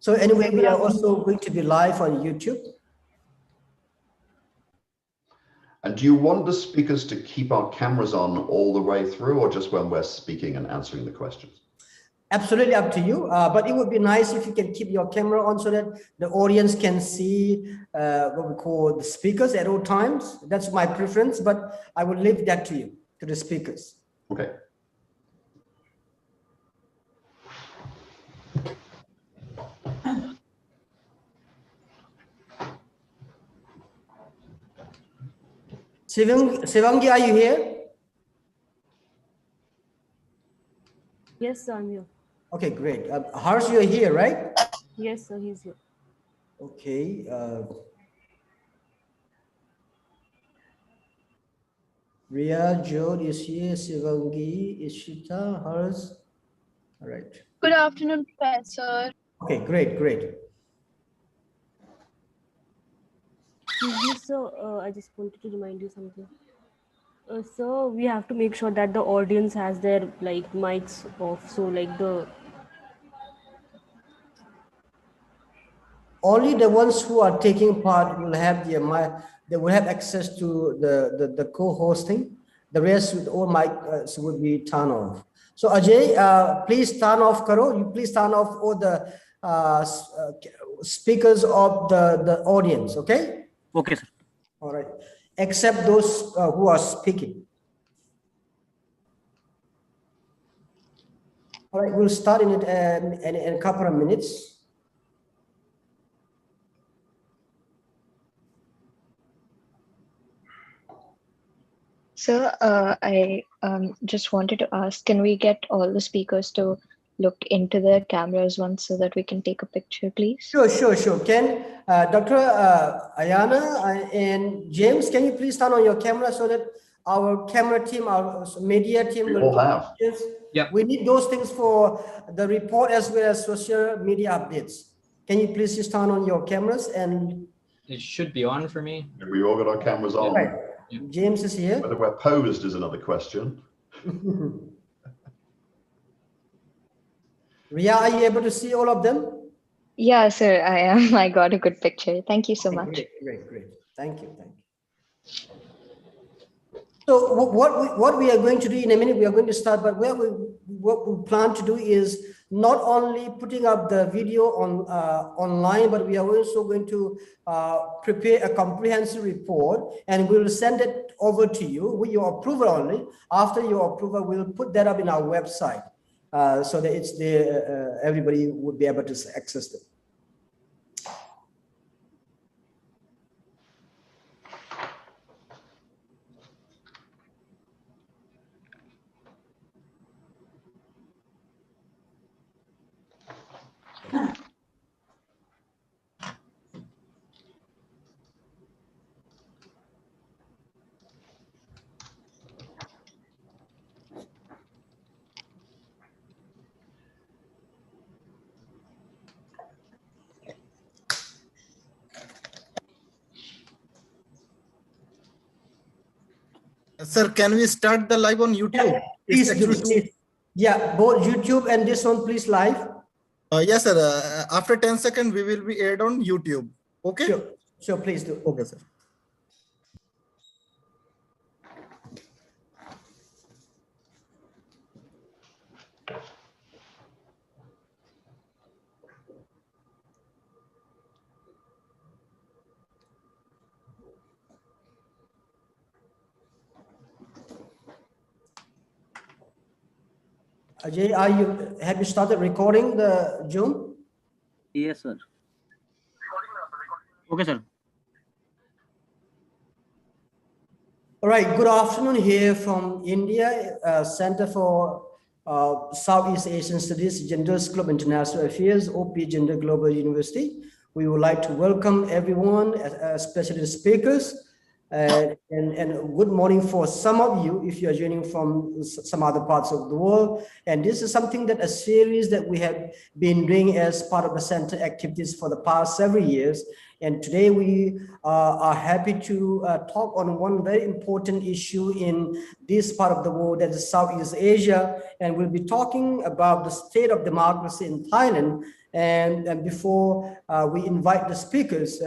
So anyway, we are also going to be live on YouTube. And do you want the speakers to keep our cameras on all the way through, or just when we're speaking and answering the questions? Absolutely up to you, but it would be nice if you can keep your camera on so that the audience can see what we call the speakers at all times. That's my preference, but I will leave that to you, to the speakers. Okay. Sivangi, are you here? Yes, sir, I'm here. Okay, great. Harsh, you're here, right? Yes, sir, he's here. Okay. Ria, Joe is here. Sivangi, Ishita, Harsh. All right. Good afternoon, Professor. Okay, great, great. So I just wanted to remind you something. So we have to make sure that the audience has their like mics off. So like only the ones who are taking part will have their mic. They will have access to the co-hosting. The rest with all mics would be turned off. So Ajay, please turn off. Karo, you please turn off all the speakers of the audience. Okay. Okay, sir. All right. Except those who are speaking. All right. We'll start in a couple of minutes. So I just wanted to ask, can we get all the speakers to look into their cameras once so that we can take a picture, please? Sure. Can Dr. Ayana and James, can you please turn on your camera so that our camera team, our media team will all have. Yeah. We need those things for the report as well as social media updates. Can you please just turn on your cameras? And it should be on for me. We all got our cameras on. Right. Yeah. James is here. Whether we're posed is another question. Ria, are you able to see all of them? Yeah, sir, I am. I got a good picture. Thank you so much. Great. Thank you. So what we are going to do in a minute, we are going to start, but what we plan to do is not only putting up the video on online, but we are also going to prepare a comprehensive report, and we'll send it over to you with your approval only. After your approval, we'll put that up in our website so that it's there, everybody would be able to access it. Sir, can we start the live on YouTube? Yeah, please. Yeah, both YouTube and this one, please live. Yes, sir. After 10 seconds, we will be aired on YouTube. Okay? Sure, please do. Okay, sir. Ajay, have you started recording the Zoom? Yes, sir. Okay, sir. All right, good afternoon here from India, Center for Southeast Asian Studies, Gender Club International Affairs, OP Gender Global University. We would like to welcome everyone, especially the speakers, and good morning for some of you if you are joining from some other parts of the world. And this is something that a series that we have been doing as part of the center activities for the past several years. And today we are happy to talk on one very important issue in this part of the world, that is Southeast Asia. And we'll be talking about the state of democracy in Thailand And before we invite the speakers,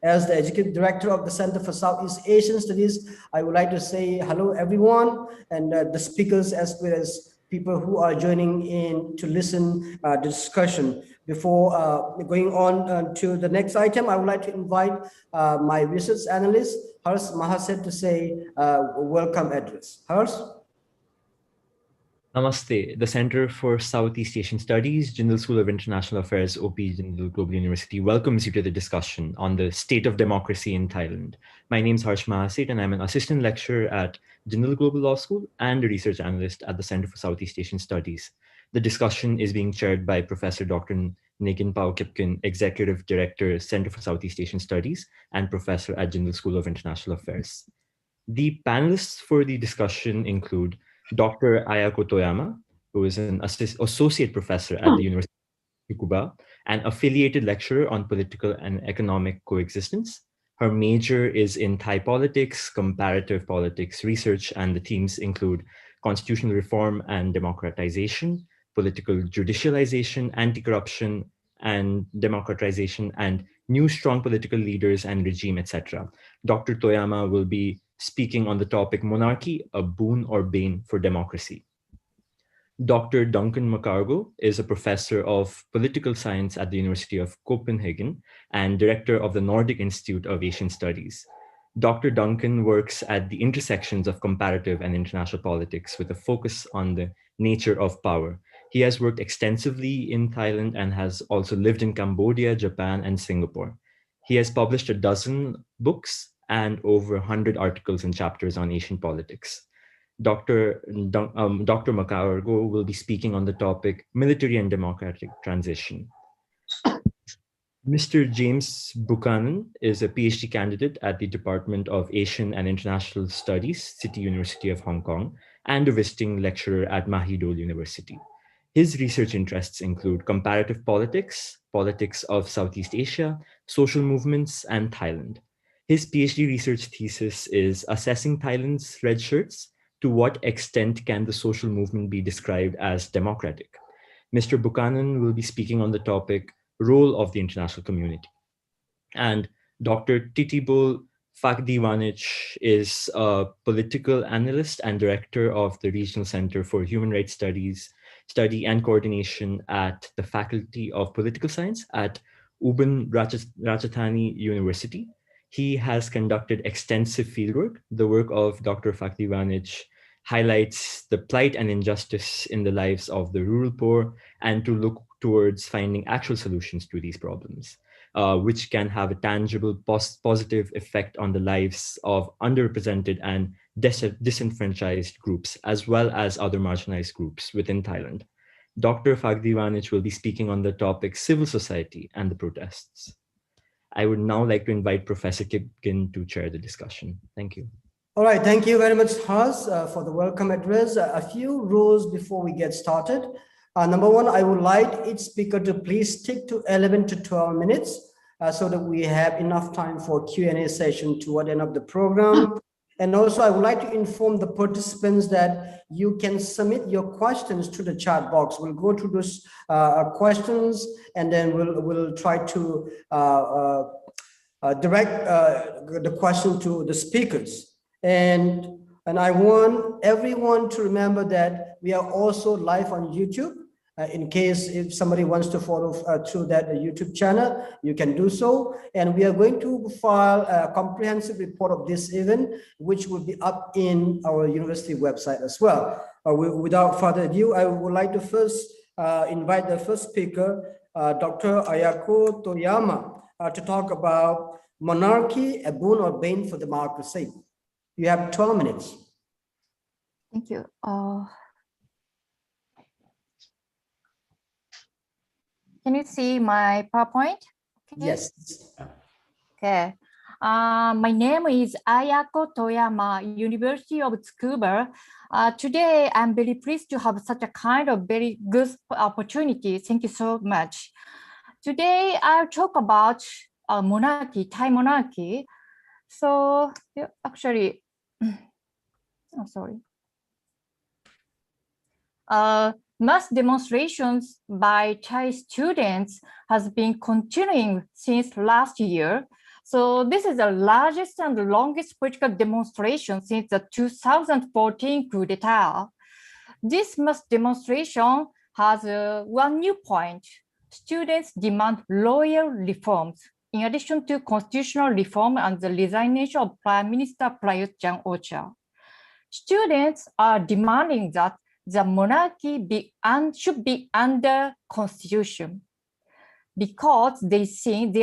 as the Executive Director of the Center for Southeast Asian Studies, I would like to say hello, everyone, and the speakers as well as people who are joining in to listen the discussion. Before going on to the next item, I would like to invite my research analyst, Harsh Mahaset, to say welcome address. Harsh? Namaste. The Center for Southeast Asian Studies, Jindal School of International Affairs, OP Jindal Global University, welcomes you to the discussion on the state of democracy in Thailand. My name is Harsh Mahaset, and I'm an assistant lecturer at Jindal Global Law School and a research analyst at the Center for Southeast Asian Studies. The discussion is being chaired by Professor Dr. Negin Pao Kipkin, Executive Director, Center for Southeast Asian Studies, and Professor at Jindal School of International Affairs. The panelists for the discussion include Dr. Ayako Toyama, who is an associate professor at the University of Tsukuba and affiliated lecturer on political and economic coexistence. Her major is in Thai politics, comparative politics research, and the themes include constitutional reform and democratization, political judicialization, anti-corruption and democratization, and new strong political leaders and regime, etc. Dr. Toyama will be speaking on the topic Monarchy, a Boon or Bane for Democracy. Dr. Duncan McCargo is a professor of political science at the University of Copenhagen and director of the Nordic Institute of Asian Studies. Dr. Duncan works at the intersections of comparative and international politics with a focus on the nature of power. He has worked extensively in Thailand and has also lived in Cambodia, Japan, and Singapore. He has published a dozen books and over 100 articles and chapters on Asian politics. Dr. Macargo will be speaking on the topic Military and Democratic Transition. Mr. James Buchanan is a PhD candidate at the Department of Asian and International Studies, City University of Hong Kong, and a visiting lecturer at Mahidol University. His research interests include comparative politics, politics of Southeast Asia, social movements, and Thailand. His PhD research thesis is Assessing Thailand's Red Shirts. To what extent can the social movement be described as democratic? Mr. Buchanan will be speaking on the topic Role of the International Community. And Dr. Titibol Fakdiwanich is a political analyst and director of the Regional Center for Human Rights Study and Coordination at the Faculty of Political Science at Ubon Ratchathani University. He has conducted extensive fieldwork. The work of Dr. Fakdiwanich highlights the plight and injustice in the lives of the rural poor and to look towards finding actual solutions to these problems, which can have a tangible positive effect on the lives of underrepresented and disenfranchised groups, as well as other marginalized groups within Thailand. Dr. Fakdiwanich will be speaking on the topic Civil Society and the Protests. I would now like to invite Professor Kipkin to chair the discussion. Thank you. All right, thank you very much, Hans, for the welcome address. A few rules before we get started. Number one, I would like each speaker to please stick to 11 to 12 minutes so that we have enough time for Q&A session toward the end of the program. And also, I would like to inform the participants that you can submit your questions to the chat box. We'll go through those questions, and then we'll try to direct the question to the speakers. And I want everyone to remember that we are also live on YouTube. In case if somebody wants to follow through that YouTube channel, you can do so. And we are going to file a comprehensive report of this event, which will be up in our university website as well. Without further ado, I would like to first invite the first speaker, Dr. Ayako Toyama, to talk about monarchy, a boon or bane for democracy. You have 12 minutes. Thank you. Can you see my PowerPoint? Okay. Yes. Okay. My name is Ayako Toyama, University of Tsukuba. Today, I'm very pleased to have such a kind of very good opportunity. Thank you so much. Today, I'll talk about monarchy, Thai monarchy. So oh, sorry. Mass demonstrations by Thai students has been continuing since last year. So this is the largest and longest political demonstration since the 2014 coup d'etat. This mass demonstration has one new point. Students demand royal reforms, in addition to constitutional reform and the resignation of Prime Minister Prayut Chan-o-cha. Students are demanding that the monarchy should be under constitution because they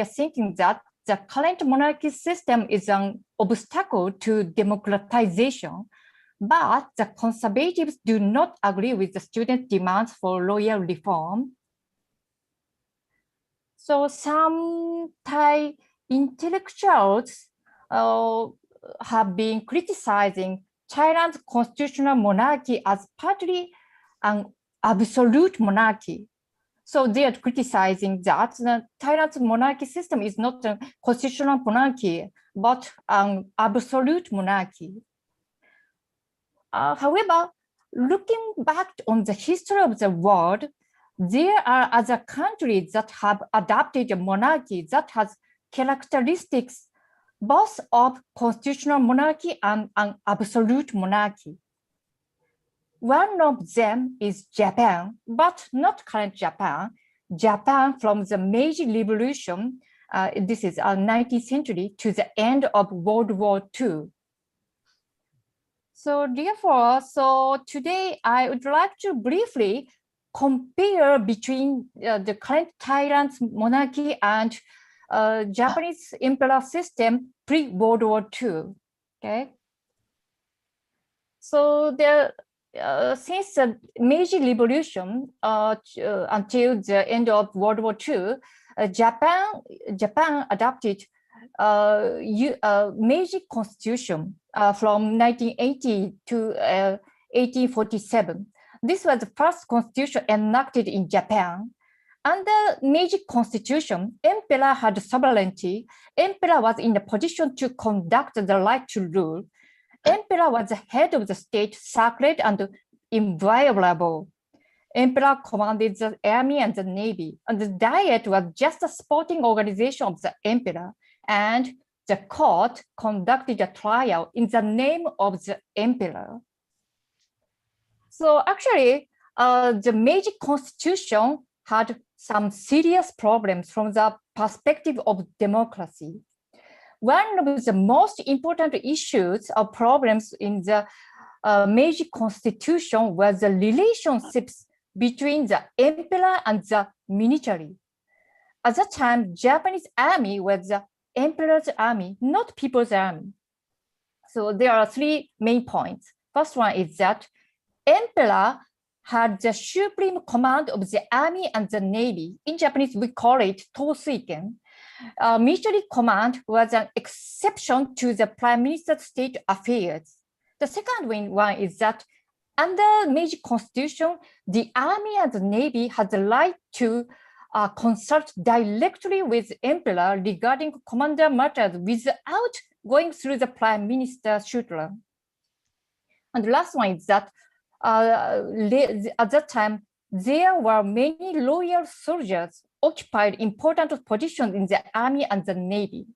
are thinking that the current monarchy system is an obstacle to democratization, but the conservatives do not agree with the students' demands for royal reform. So some Thai intellectuals have been criticizing Thailand's constitutional monarchy as partly an absolute monarchy. So they are criticizing that Thailand's monarchy system is not a constitutional monarchy, but an absolute monarchy. However, looking back on the history of the world, there are other countries that have adopted a monarchy that has characteristics both of constitutional monarchy and an absolute monarchy. One of them is Japan, but not current Japan. Japan from the Meiji Revolution, this is 19th century, to the end of World War II. So therefore, today I would like to briefly compare between the current Thailand's monarchy and Japanese imperial system pre-World War II. Okay. So since the Meiji Revolution until the end of World War II, Japan adopted Meiji Constitution from 1980 to 1847. This was the first constitution enacted in Japan. Under Meiji Constitution, emperor had sovereignty. Emperor was in a position to conduct the right to rule. Emperor was the head of the state, sacred and inviolable. Emperor commanded the army and the navy, and the Diet was just a supporting organization of the emperor, and the court conducted a trial in the name of the emperor. So actually, the Meiji Constitution had some serious problems from the perspective of democracy. One of the most important issues or problems in the Meiji Constitution was the relationships between the emperor and the military. At that time, Japanese army was the emperor's army, not people's army. So there are three main points. First one is that emperor had the supreme command of the army and the navy. In Japanese, we call it Tosuiken. Military command was an exception to the prime minister's state affairs. The second one is that under Meiji Constitution, the army and the navy had the right to consult directly with the emperor regarding commander matters without going through the prime minister Shutler. And the last one is that at that time, there were many loyal soldiers occupied important positions in the army and the navy.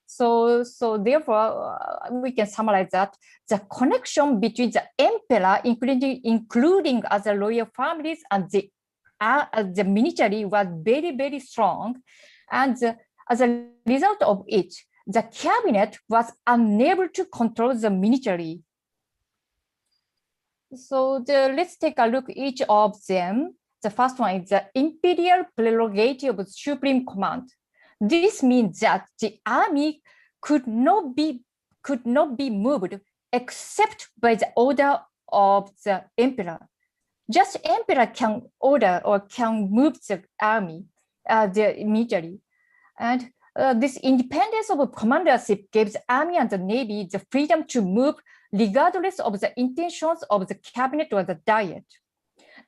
So therefore, we can summarize that the connection between the emperor, including other royal families, and the military was very, very strong. And as a result of it, the cabinet was unable to control the military. So let's take a look at each of them. The first one is the Imperial Prerogative of Supreme Command. This means that the army could not be moved except by the order of the emperor. Just emperor can order or can move the army, the military. And this independence of commandership gives army and the navy the freedom to move regardless of the intentions of the cabinet or the diet.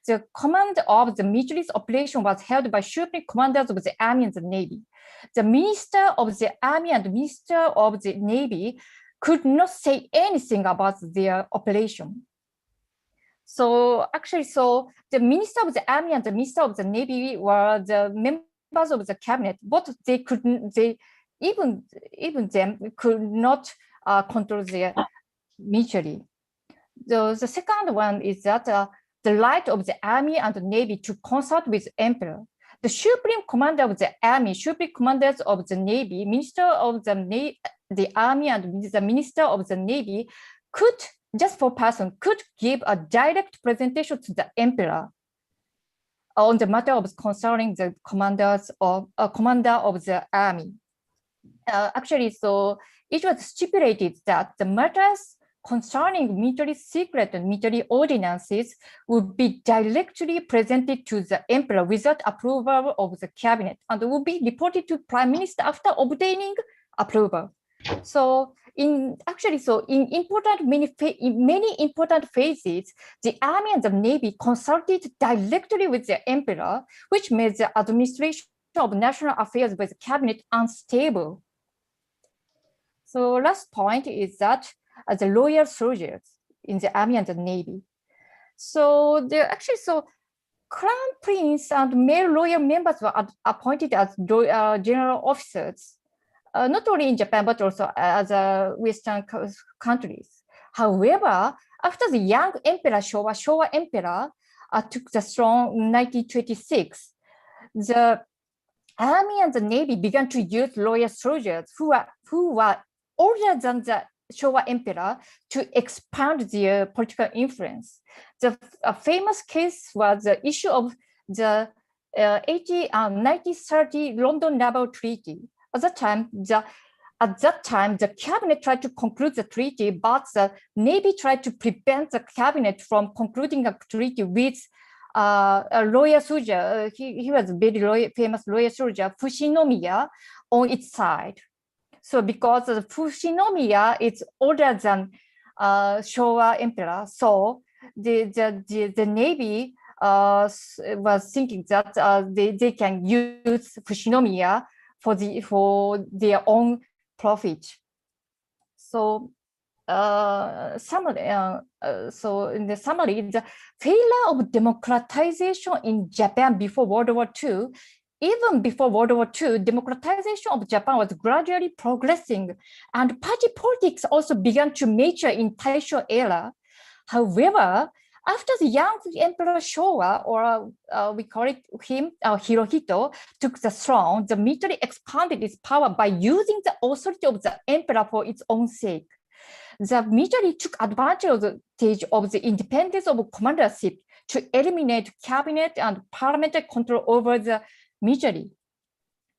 The command of the military operation was held by supreme commanders of the army and the navy. The minister of the army and the minister of the navy could not say anything about their operation. So actually, so the Minister of the Army and the Minister of the Navy were the members of the cabinet, but they couldn't, even them could not control their mutually. The second one is that the right of the Army and the Navy to consult with Emperor. The Supreme Commander of the Army, Supreme Commanders of the Navy, Minister of the Army and the Minister of the Navy could, just for person, could give a direct presentation to the Emperor on the matter of concerning the commander of the Army. Actually, so it was stipulated that the matters concerning military secret and military ordinances would be directly presented to the Emperor without approval of the cabinet and would be reported to Prime Minister after obtaining approval. So in many important phases, the Army and the Navy consulted directly with the Emperor, which made the administration of national affairs by the cabinet unstable. So last point is that the loyal soldiers in the Army and the Navy. So Crown Prince and male loyal members were appointed as general officers, not only in Japan, but also as Western countries. However, after the young Emperor Showa Emperor took the throne in 1926, the Army and the Navy began to use loyal soldiers who were older than the Showa Emperor to expand their political influence. The famous case was the issue of the 1930 London Naval Treaty. At that time, the cabinet tried to conclude the treaty, but the Navy tried to prevent the cabinet from concluding a treaty with a loyal soldier. He was a very famous loyal soldier, Fushinomiya, on its side. So because the Fushinomiya is older than Showa Emperor, so the Navy was thinking that they can use Fushinomiya for their own profit. So so in the summary, the failure of democratization in Japan before World War II. Even before World War II, democratization of Japan was gradually progressing, and party politics also began to mature in Taisho era. However, after the young Emperor Showa, or we call it him, Hirohito, took the throne, the military expanded its power by using the authority of the emperor for its own sake. The military took advantage of the independence of commandership to eliminate cabinet and parliamentary control over the military.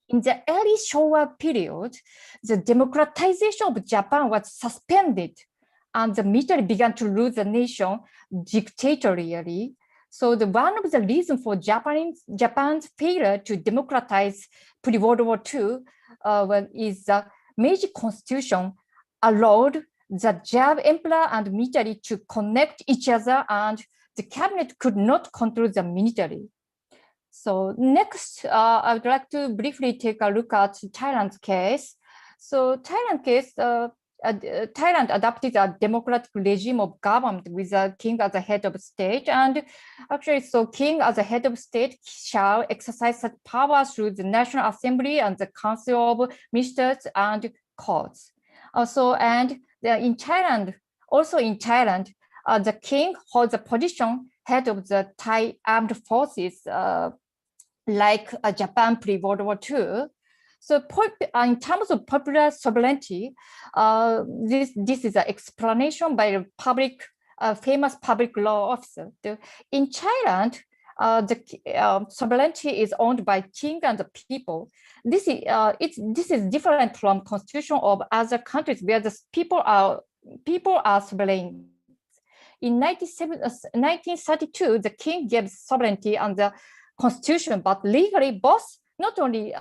In the early Showa period, the democratization of Japan was suspended and the military began to rule the nation dictatorially. So one of the reasons for Japan's failure to democratize pre-World War II is the Meiji Constitution allowed the Jap emperor and military to connect each other, and the cabinet could not control the military. So next, I would like to briefly take a look at Thailand's case. So Thailand adopted a democratic regime of government with a king as a head of state. And actually, so king as a head of state shall exercise such power through the National Assembly and the Council of Ministers and courts. In Thailand, the king holds a position head of the Thai armed forces, like Japan pre-World War II. So in terms of popular sovereignty, this is an explanation by a famous public law officer. In Thailand, the sovereignty is owned by king and the people. This is different from constitution of other countries where the people are sovereign. In 1932, the king gave sovereignty and the constitution, but legally both not only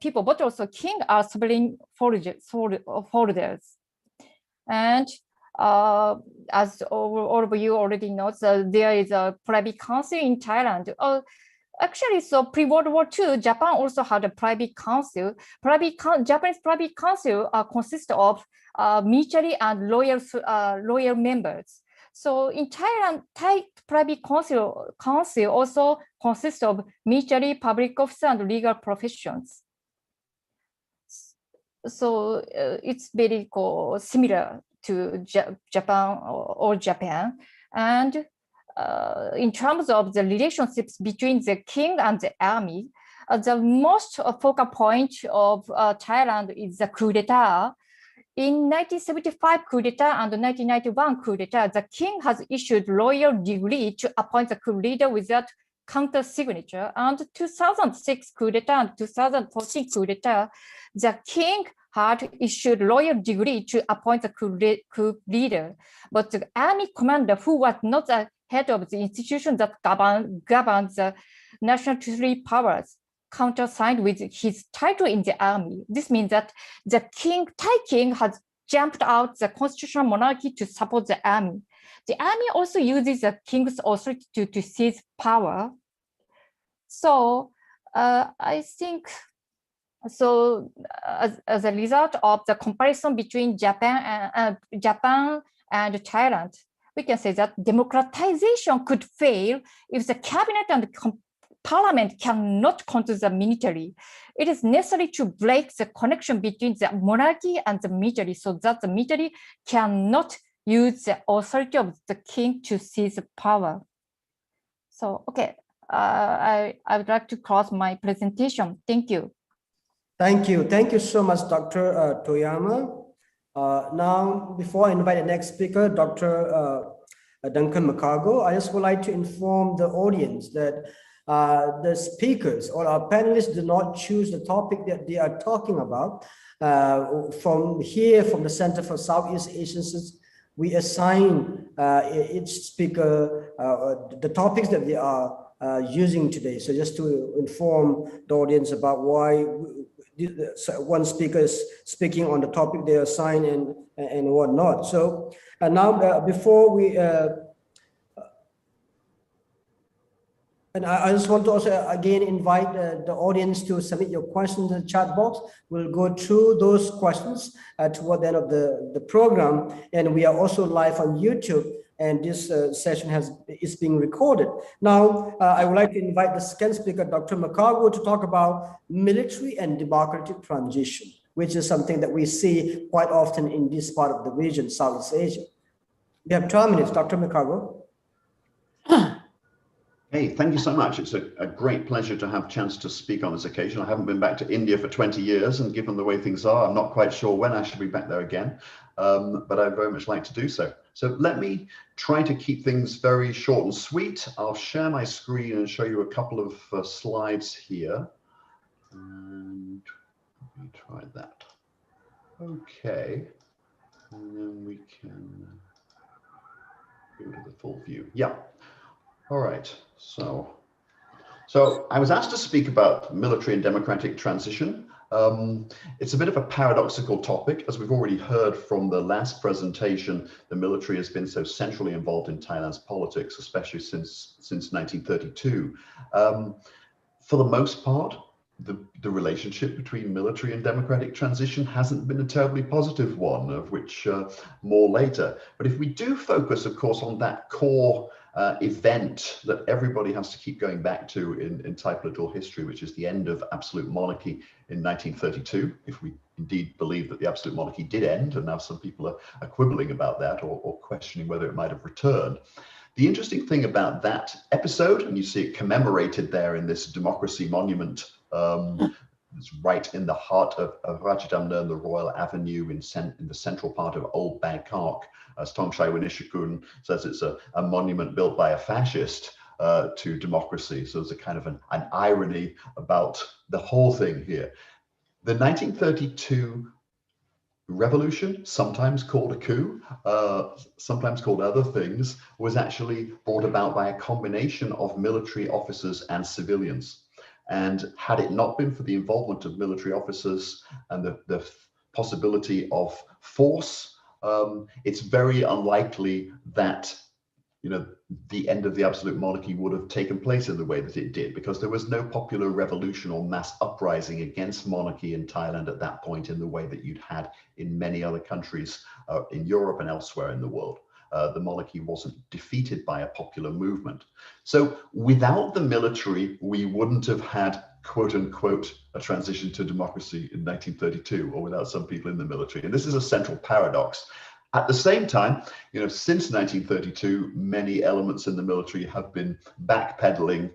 people but also king are sovereign holders. And as all of you already know, so there is a private council in Thailand. Actually, so pre-World War II, Japan also had a private council. Japanese private council consists of military and loyal members. So in Thailand, Thai Privy Council also consists of military, public officer, and legal professions. So it's very similar to Japan or Japan. And in terms of the relationships between the king and the army, the most focal point of Thailand is the coup d'etat. In 1975 coup d'etat and 1991 coup d'etat, the king has issued royal decree to appoint the coup leader without counter signature. And 2006 coup d'etat and 2014 coup d'etat, the king had issued royal decree to appoint the coup leader. But the army commander, who was not the head of the institution that governs the national treasury powers, countersigned with his title in the army. This means that the Thai king has jumped out the constitutional monarchy to support the army. The army also uses the king's authority to seize power. So I think, so as a result of the comparison between Japan and Thailand, we can say that democratization could fail if the cabinet and parliament cannot control the military. It is necessary to break the connection between the monarchy and the military so that the military cannot use the authority of the king to seize power. So, okay, I would like to close my presentation. Thank you. Thank you. Thank you so much, Dr. Toyama. Now, before I invite the next speaker, Dr. Duncan McCargo, I just would like to inform the audience that the speakers or our panelists do not choose the topic that they are talking about. From the Center for Southeast Asian Studies, we assign each speaker the topics that they are using today. So just to inform the audience about why one speaker is speaking on the topic they assign and whatnot. So now before we and I just want to also again invite the audience to submit your questions in the chat box. We'll go through those questions toward the end of the program. And we are also live on YouTube, and this session is being recorded. Now, I would like to invite the second speaker, Dr. McCargo, to talk about military and democratic transition, which is something that we see quite often in this part of the region, Southeast Asia. We have 12 minutes, Dr. McCargo. Hey, thank you so much. It's a great pleasure to have a chance to speak on this occasion. I haven't been back to India for 20 years, and given the way things are, I'm not quite sure when I should be back there again, but I'd very much like to do so. So let me try to keep things very short and sweet. I'll share my screen and show you a couple of slides here. And let me try that. Okay, and then we can go to the full view. Yeah. All right, so I was asked to speak about military and democratic transition. It's a bit of a paradoxical topic. As we've already heard from the last presentation, the military has been so centrally involved in Thailand's politics, especially since 1932. For the most part, the relationship between military and democratic transition hasn't been a terribly positive one, of which more later. But if we do focus, of course, on that core event that everybody has to keep going back to in Thai political history, which is the end of absolute monarchy in 1932, if we indeed believe that the absolute monarchy did end, and now some people are quibbling about that or questioning whether it might have returned. The interesting thing about that episode, and you see it commemorated there in this democracy monument, it's right in the heart of Rajadamnern, the Royal Avenue in the central part of Old Bangkok. As Thongchai Winishikun says, it's a monument built by a fascist to democracy. So there's a kind of an irony about the whole thing here. The 1932 revolution, sometimes called a coup, sometimes called other things, was actually brought about by a combination of military officers and civilians. And had it not been for the involvement of military officers and the possibility of force, it's very unlikely that the end of the absolute monarchy would have taken place in the way that it did, because there was no popular revolution or mass uprising against monarchy in Thailand at that point in the way that you'd had in many other countries in Europe and elsewhere in the world. the monarchy wasn't defeated by a popular movement. So without the military, we wouldn't have had, quote unquote, a transition to democracy in 1932, or without some people in the military. And this is a central paradox. At the same time, since 1932, many elements in the military have been backpedaling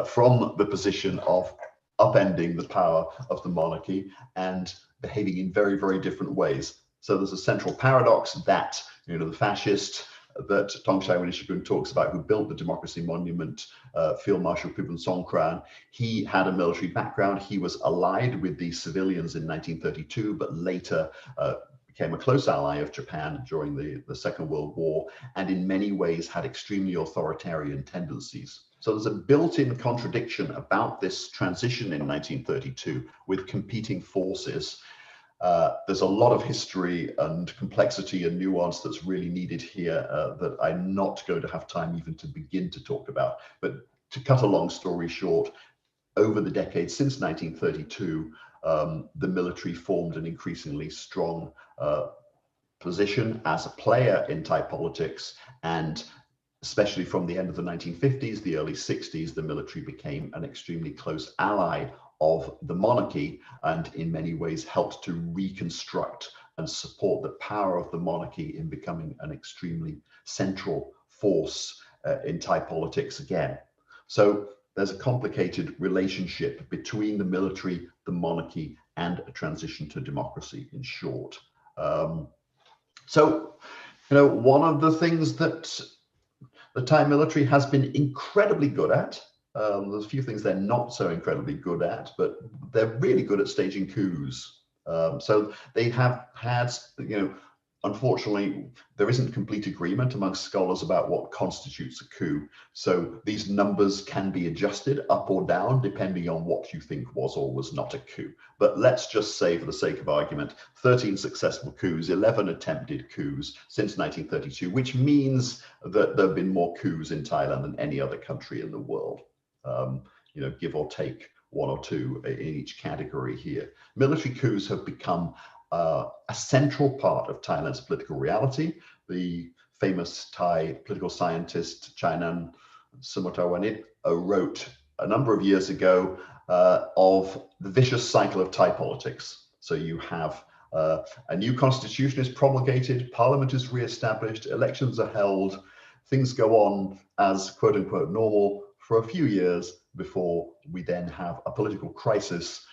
from the position of upending the power of the monarchy and behaving in very, very different ways. So there's a central paradox that, the fascist that Tongshai Winishikun talks about, who built the Democracy Monument, Field Marshal Pibun Songkran, he had a military background. He was allied with the civilians in 1932, but later became a close ally of Japan during the Second World War, and in many ways had extremely authoritarian tendencies. So there's a built-in contradiction about this transition in 1932 with competing forces. There's a lot of history and complexity and nuance that's really needed here that I'm not going to have time even to begin to talk about. But to cut a long story short, over the decades since 1932, the military formed an increasingly strong position as a player in Thai politics, and especially from the end of the 1950s, the early 60s, the military became an extremely close ally of the monarchy, and in many ways helped to reconstruct and support the power of the monarchy in becoming an extremely central force in Thai politics again. So there's a complicated relationship between the military, the monarchy, and a transition to democracy, in short. So, one of the things that the Thai military has been incredibly good at, there's a few things they're not so incredibly good at, but they're really good at staging coups. So they have had, unfortunately, there isn't complete agreement amongst scholars about what constitutes a coup. So these numbers can be adjusted up or down depending on what you think was or was not a coup. But let's just say, for the sake of argument, 13 successful coups, 11 attempted coups since 1932, which means that there have been more coups in Thailand than any other country in the world. Give or take one or two in each category here. Military coups have become a central part of Thailand's political reality. The famous Thai political scientist Chainan Sumatawanit wrote a number of years ago of the vicious cycle of Thai politics. So you have a new constitution is promulgated, parliament is re-established, elections are held, things go on as quote unquote normal for a few years before we then have a political crisis.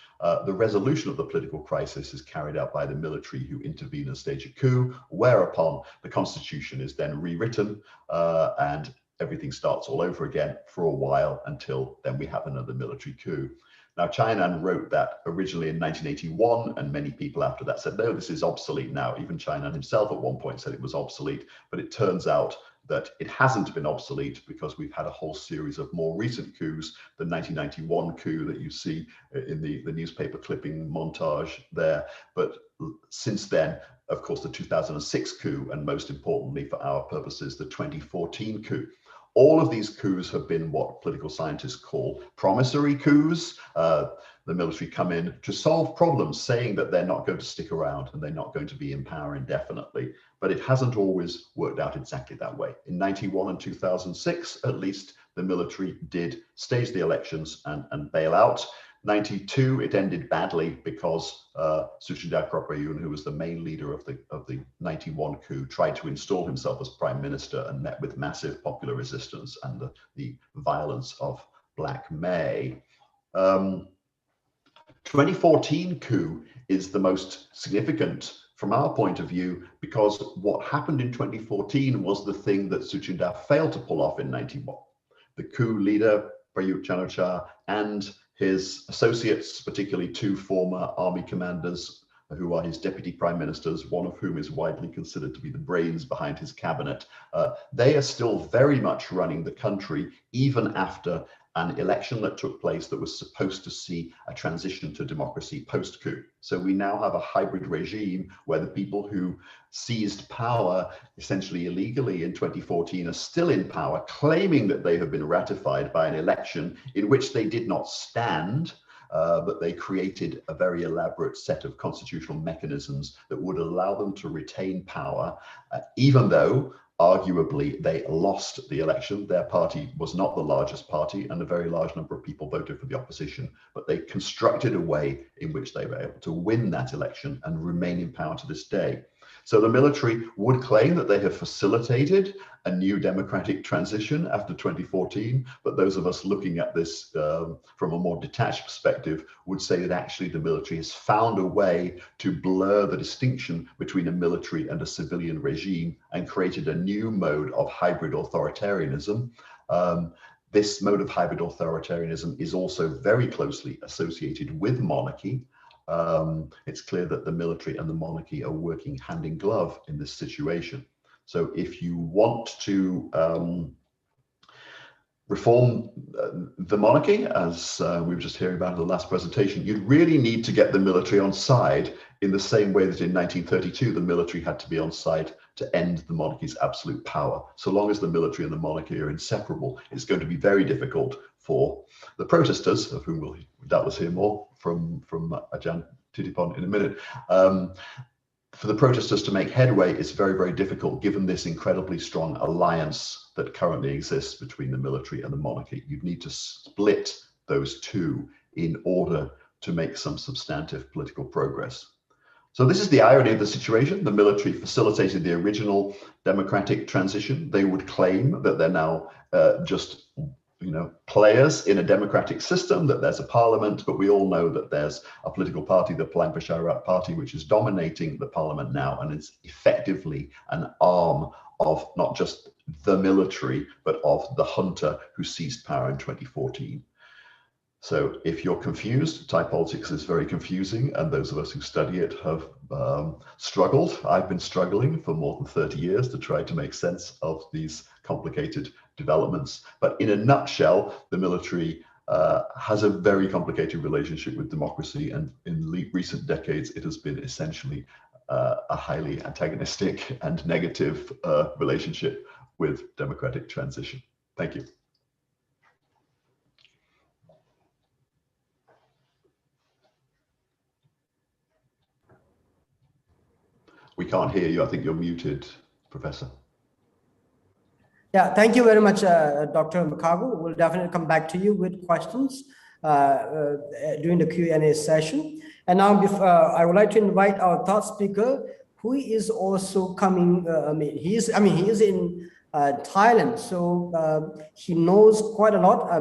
The resolution of the political crisis is carried out by the military, who intervene and stage a coup, whereupon the constitution is then rewritten and everything starts all over again for a while until then we have another military coup. Now, Chainan wrote that originally in 1981, and many people after that said, no, this is obsolete now. Even Chainan himself at one point said it was obsolete, but it turns out that it hasn't been obsolete because we've had a whole series of more recent coups. The 1991 coup that you see in the newspaper clipping montage there. But since then, of course, the 2006 coup, and most importantly for our purposes, the 2014 coup. All of these coups have been what political scientists call promissory coups. The military come in to solve problems, saying that they're not going to stick around and they're not going to be in power indefinitely. But it hasn't always worked out exactly that way. In 91 and 2006, at least, the military did stage the elections and bail out. 92, it ended badly because Suchinda Kroprayun, who was the main leader of the 91 coup, tried to install himself as prime minister and met with massive popular resistance and the violence of Black May. 2014 coup is the most significant from our point of view, because what happened in 2014 was the thing that Suchinda failed to pull off in 91. The coup leader, Prayut Chan-o-cha, and his associates, particularly two former army commanders who are his deputy prime ministers, one of whom is widely considered to be the brains behind his cabinet, they are still very much running the country, even after an election that took place that was supposed to see a transition to democracy post-coup. So we now have a hybrid regime where the people who seized power essentially illegally in 2014 are still in power, claiming that they have been ratified by an election in which they did not stand, but they created a very elaborate set of constitutional mechanisms that would allow them to retain power, even though arguably they lost the election. Their party was not the largest party, and a very large number of people voted for the opposition, but they constructed a way in which they were able to win that election and remain in power to this day. So the military would claim that they have facilitated a new democratic transition after 2014, but those of us looking at this from a more detached perspective would say that actually the military has found a way to blur the distinction between a military and a civilian regime and created a new mode of hybrid authoritarianism. This mode of hybrid authoritarianism is also very closely associated with monarchy. It's clear that the military and the monarchy are working hand in glove in this situation. So if you want to reform the monarchy, as we were just hearing about in the last presentation, you'd really need to get the military on side in the same way that in 1932, the military had to be on side to end the monarchy's absolute power. So long as the military and the monarchy are inseparable, it's going to be very difficult for the protesters, of whom we'll doubtless hear more from Ajahn Titipon in a minute. For the protesters to make headway is very, very difficult given this incredibly strong alliance that currently exists between the military and the monarchy. You'd need to split those two in order to make some substantive political progress. So this is the irony of the situation. The military facilitated the original democratic transition. They would claim that they're now just players in a democratic system, that there's a parliament, but we all know that there's a political party, the Palang Pracharath Party, which is dominating the parliament now and is effectively an arm of not just the military, but of the junta who seized power in 2014. So if you're confused, Thai politics is very confusing, and those of us who study it have struggled. I've been struggling for more than 30 years to try to make sense of these complicated developments. But in a nutshell, the military has a very complicated relationship with democracy, and in recent decades, it has been essentially a highly antagonistic and negative relationship with democratic transition. Thank you. We can't hear you. I think you're muted, Professor. Yeah, thank you very much, Dr. Makago. We'll definitely come back to you with questions during the Q&A session. And now I would like to invite our third speaker, who is also coming, he is in Thailand, so he knows quite a lot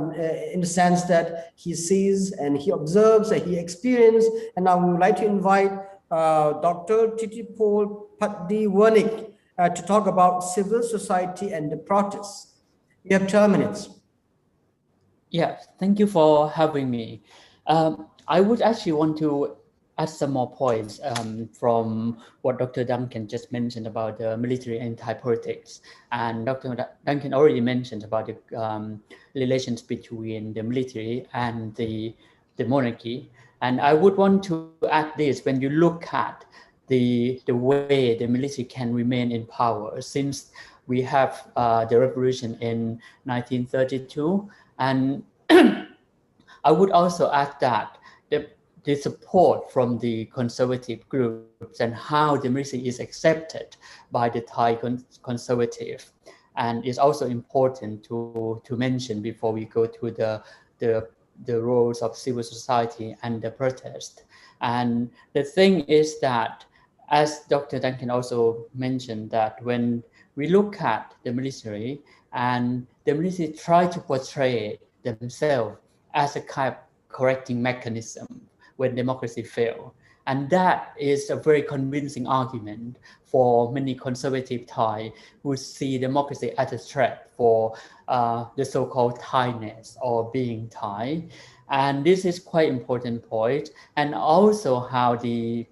in the sense that he sees and he observes and he experiences. And now we would like to invite Dr. Titipol Patdiwanik to talk about civil society and the protests. You have 10 minutes. Yeah, thank you for having me. I would actually want to add some more points from what Dr. Duncan just mentioned about the military and Thai politics. And Dr. Duncan already mentioned about the relations between the military and the monarchy. And I would want to add this: when you look at the way the military can remain in power since we have the revolution in 1932. And I would also add that the support from the conservative groups and how the military is accepted by the Thai conservative. And it's also important to mention before we go to the roles of civil society and the protest. And the thing is that, as Dr. Duncan also mentioned, that when we look at the military, and the military try to portray themselves as a kind of correcting mechanism when democracy fails. And that is a very convincing argument for many conservative Thai who see democracy as a threat for the so-called Thainess or being Thai. And this is quite important point. And also how the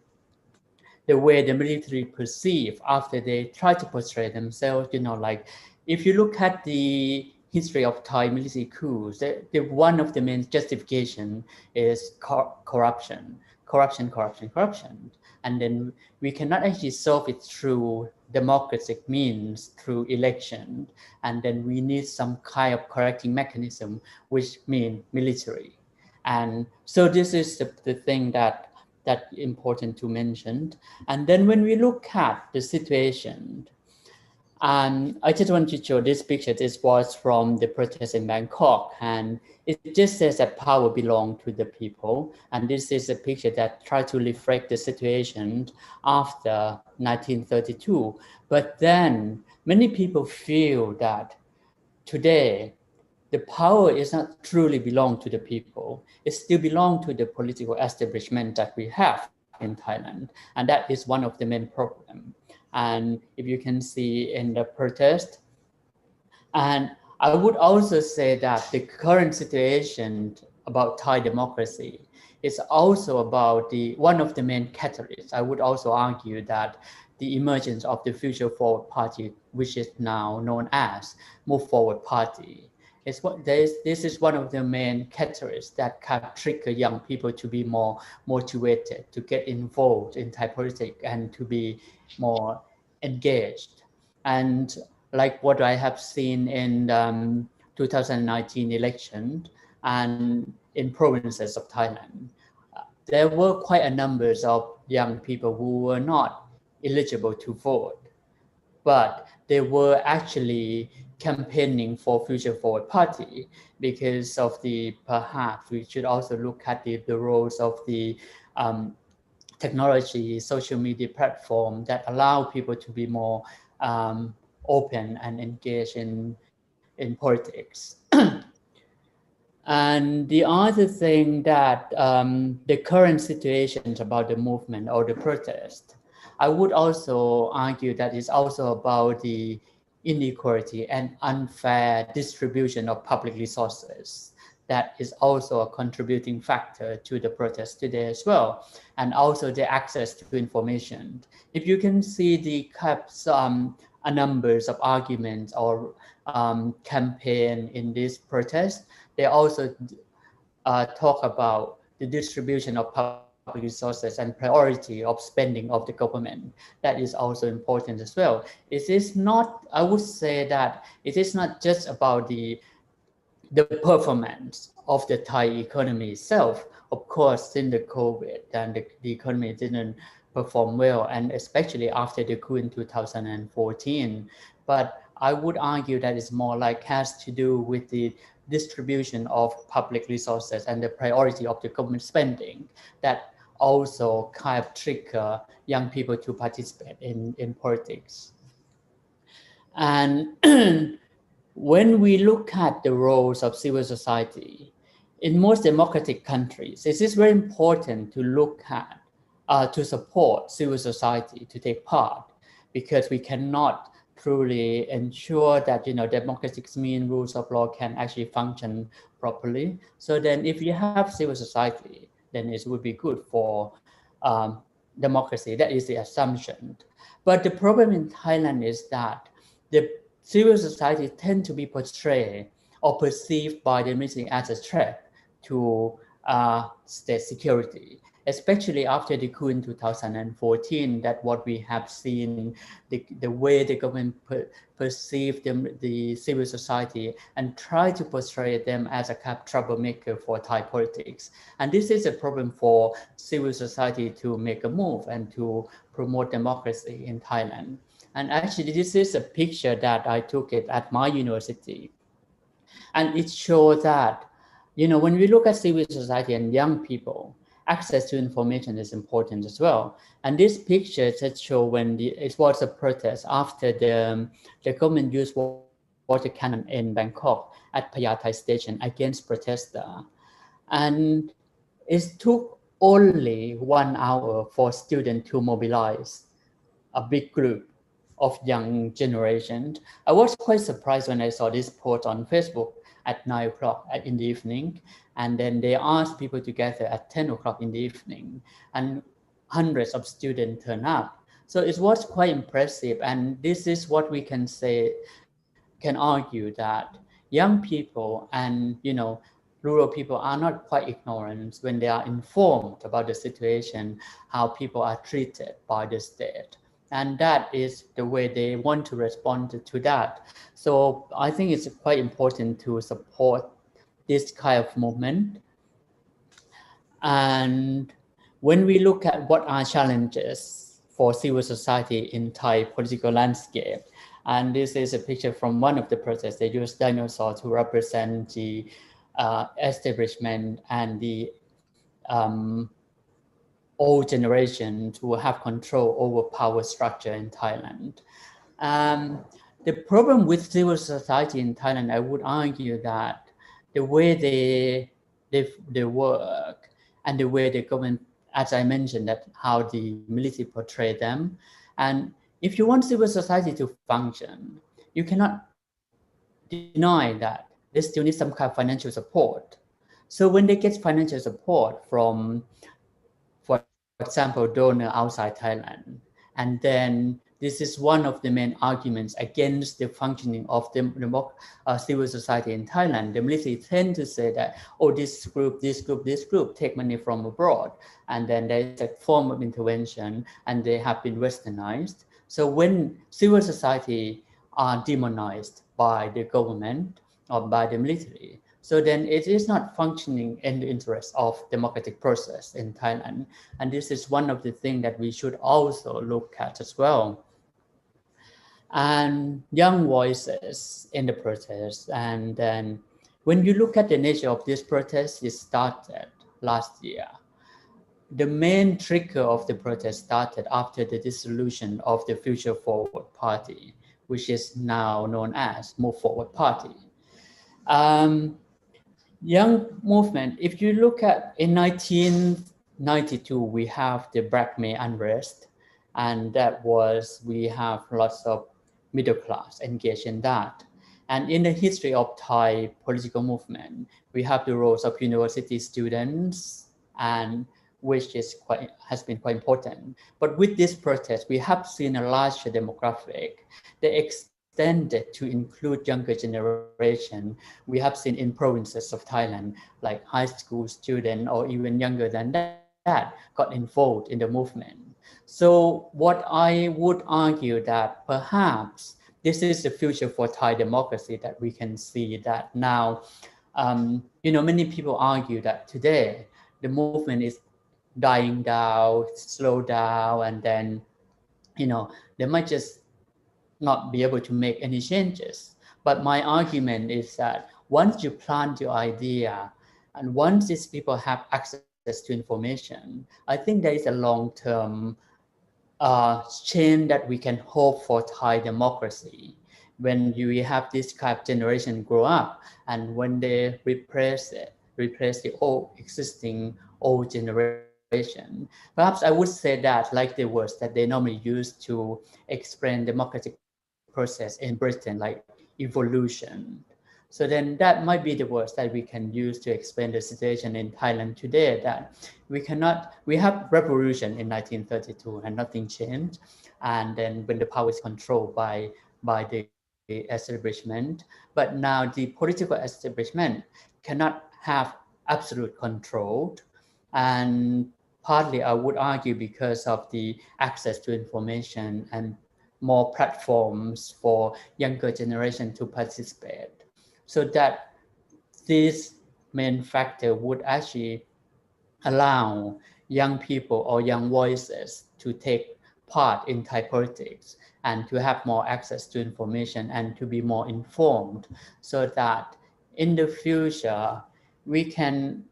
way the military perceive after they try to portray themselves, like if you look at the history of Thai military coups, one of the main justification is corruption. And then we cannot actually solve it through democratic means, through election. And then we need some kind of correcting mechanism, which means military. And so this is the thing that's important to mention. And then when we look at the situation, And I just want to show this picture. This was from the protest in Bangkok, and it just says that power belongs to the people. And this is a picture that tries to reflect the situation after 1932. But then many people feel that today the power is not truly belong to the people. It still belongs to the political establishment that we have in Thailand. And that is one of the main problems. And if you can see in the protest, and I would also say that the current situation about Thai democracy is also about one of the main catalysts. I would also argue that the emergence of the Future Forward Party, which is now known as Move Forward Party, this is one of the main catalysts that can trigger young people to be more motivated, to get involved in Thai politics and to be more engaged. And like what I have seen in 2019 election and in provinces of Thailand, there were quite a number of young people who were not eligible to vote, but they were actually campaigning for Future Forward Party because of perhaps we should also look at the roles of the technology, social media platform that allow people to be more open and engaged in politics. And the other thing that the current situations about the movement or the protest, I would also argue that it's also about the inequality and unfair distribution of public resources. That is also a contributing factor to the protest today as well, and also the access to information. If you can see the a numbers of arguments or campaign in this protest, they also talk about the distribution of public resources and priority of spending of the government. That is also important as well. It is not, I would say that it is not just about the performance of the Thai economy itself. Of course, in the COVID, and the economy didn't perform well, and especially after the coup in 2014. But I would argue that it's more like has to do with the distribution of public resources and the priority of the government spending that also kind of trigger young people to participate in politics. And when we look at the roles of civil society, in most democratic countries, it is very important to look at, to support civil society to take part, because we cannot truly ensure that democratic mean rules of law can actually function properly. So then if you have civil society, then it would be good for democracy. That is the assumption. But the problem in Thailand is that the civil society tend to be portrayed or perceived by the military as a threat to state security, especially after the coup in 2014, that what we have seen, the way the government perceived the civil society and try to portray them as a kind of troublemaker for Thai politics. And this is a problem for civil society to make a move and to promote democracy in Thailand. And actually, this is a picture that I took it at my university. And it shows that, when we look at civil society and young people, access to information is important as well. And this picture just show when it was a protest after the government used water cannon in Bangkok at Payathai station against protesters. And it took only 1 hour for students to mobilize a big group of young generation. I was quite surprised when I saw this post on Facebook at 9 o'clock in the evening. And then they asked people to gather at 10 o'clock in the evening, and hundreds of students turned up. So it was quite impressive. And this is what we can say, can argue that young people and, rural people are not quite ignorant when they are informed about the situation, how people are treated by the state. And that is the way they want to respond to that. So I think it's quite important to support this kind of movement. And when we look at what are challenges for civil society in Thai political landscape, And this is a picture from one of the protests. They used dinosaurs to represent the establishment and the old generation to have control over power structure in Thailand. The problem with civil society in Thailand, I would argue that the way they work and the way the government, as I mentioned, that how the military portray them. And if you want civil society to function, you cannot deny that they still need some kind of financial support. So when they get financial support from, for example, donor outside Thailand, and then this is one of the main arguments against the functioning of the civil society in Thailand. The military tend to say that, oh, this group take money from abroad, and then there's a form of intervention, and they have been westernized. So when civil society are demonized by the government or by the military, so then it is not functioning in the interest of democratic process in Thailand. And this is one of the things that we should also look at as well. And young voices in the protest. And then when you look at the nature of this protest, it started last year. The main trigger of the protest started after the dissolution of the Future Forward Party, which is now known as Move Forward Party. Young movement, if you look at in 1992, we have the Black May unrest, and that was, we have lots of middle class engaged in that. And in the history of Thai political movement, we have the roles of university students, and which has been quite important. But with this protest, we have seen a larger demographic. They extended to include younger generation. We have seen in provinces of Thailand, like high school students or even younger than that got involved in the movement. So what I would argue that perhaps this is the future for Thai democracy, that we can see that now, many people argue that today the movement is dying down, slow down, and then, they might just not be able to make any changes. But my argument is that once you plant your idea, and once these people have access to information, I think there is a long-term change that we can hope for Thai democracy. When you have this kind of generation grow up, and when they replace the old generation. Perhaps I would say that, like the words that they normally use to explain democratic process in Britain, like evolution. So then that might be the words that we can use to explain the situation in Thailand today, that we have revolution in 1932 and nothing changed. And then when the power is controlled by the establishment, but now the political establishment cannot have absolute control. And partly I would argue because of the access to information and more platforms for younger generation to participate. So that this main factor would actually allow young people or young voices to take part in Thai politics and to have more access to information and to be more informed, so that in the future, we can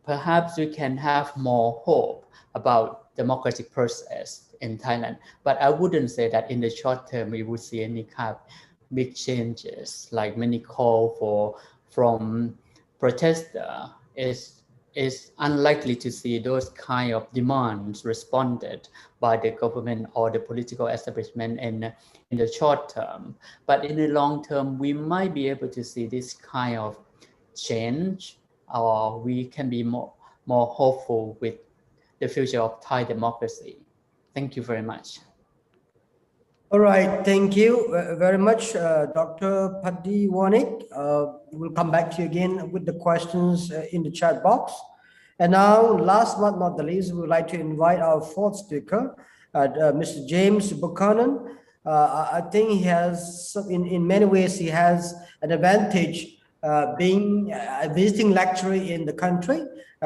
have more hope about democratic process in Thailand. But I wouldn't say that in the short term we would see any kind of big changes, like many call from protester is unlikely to see those kind of demands responded by the government or the political establishment in the short term. But in the long term, we might be able to see this kind of change, or we can be more hopeful with the future of Thai democracy. Thank you very much. All right, thank you very much, Dr. Paddy Warnick. We'll come back to you again with the questions in the chat box. And now, last but not the least, we would like to invite our fourth speaker, Mr. James Buchanan. I think he has, in many ways, he has an advantage being a visiting lecturer in the country.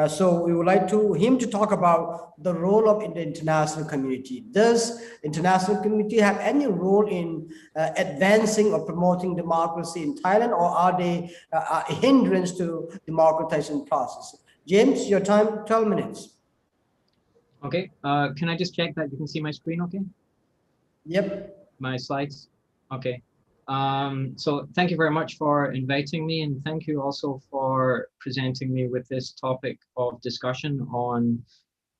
So we would like him to talk about the role of the international community. Does international community have any role in advancing or promoting democracy in Thailand, or are they a hindrance to democratization process? James, your time, 12 minutes. Okay, can I just check that you can see my screen okay? Yep. My slides? Okay. So thank you very much for inviting me, and thank you also for presenting me with this topic of discussion on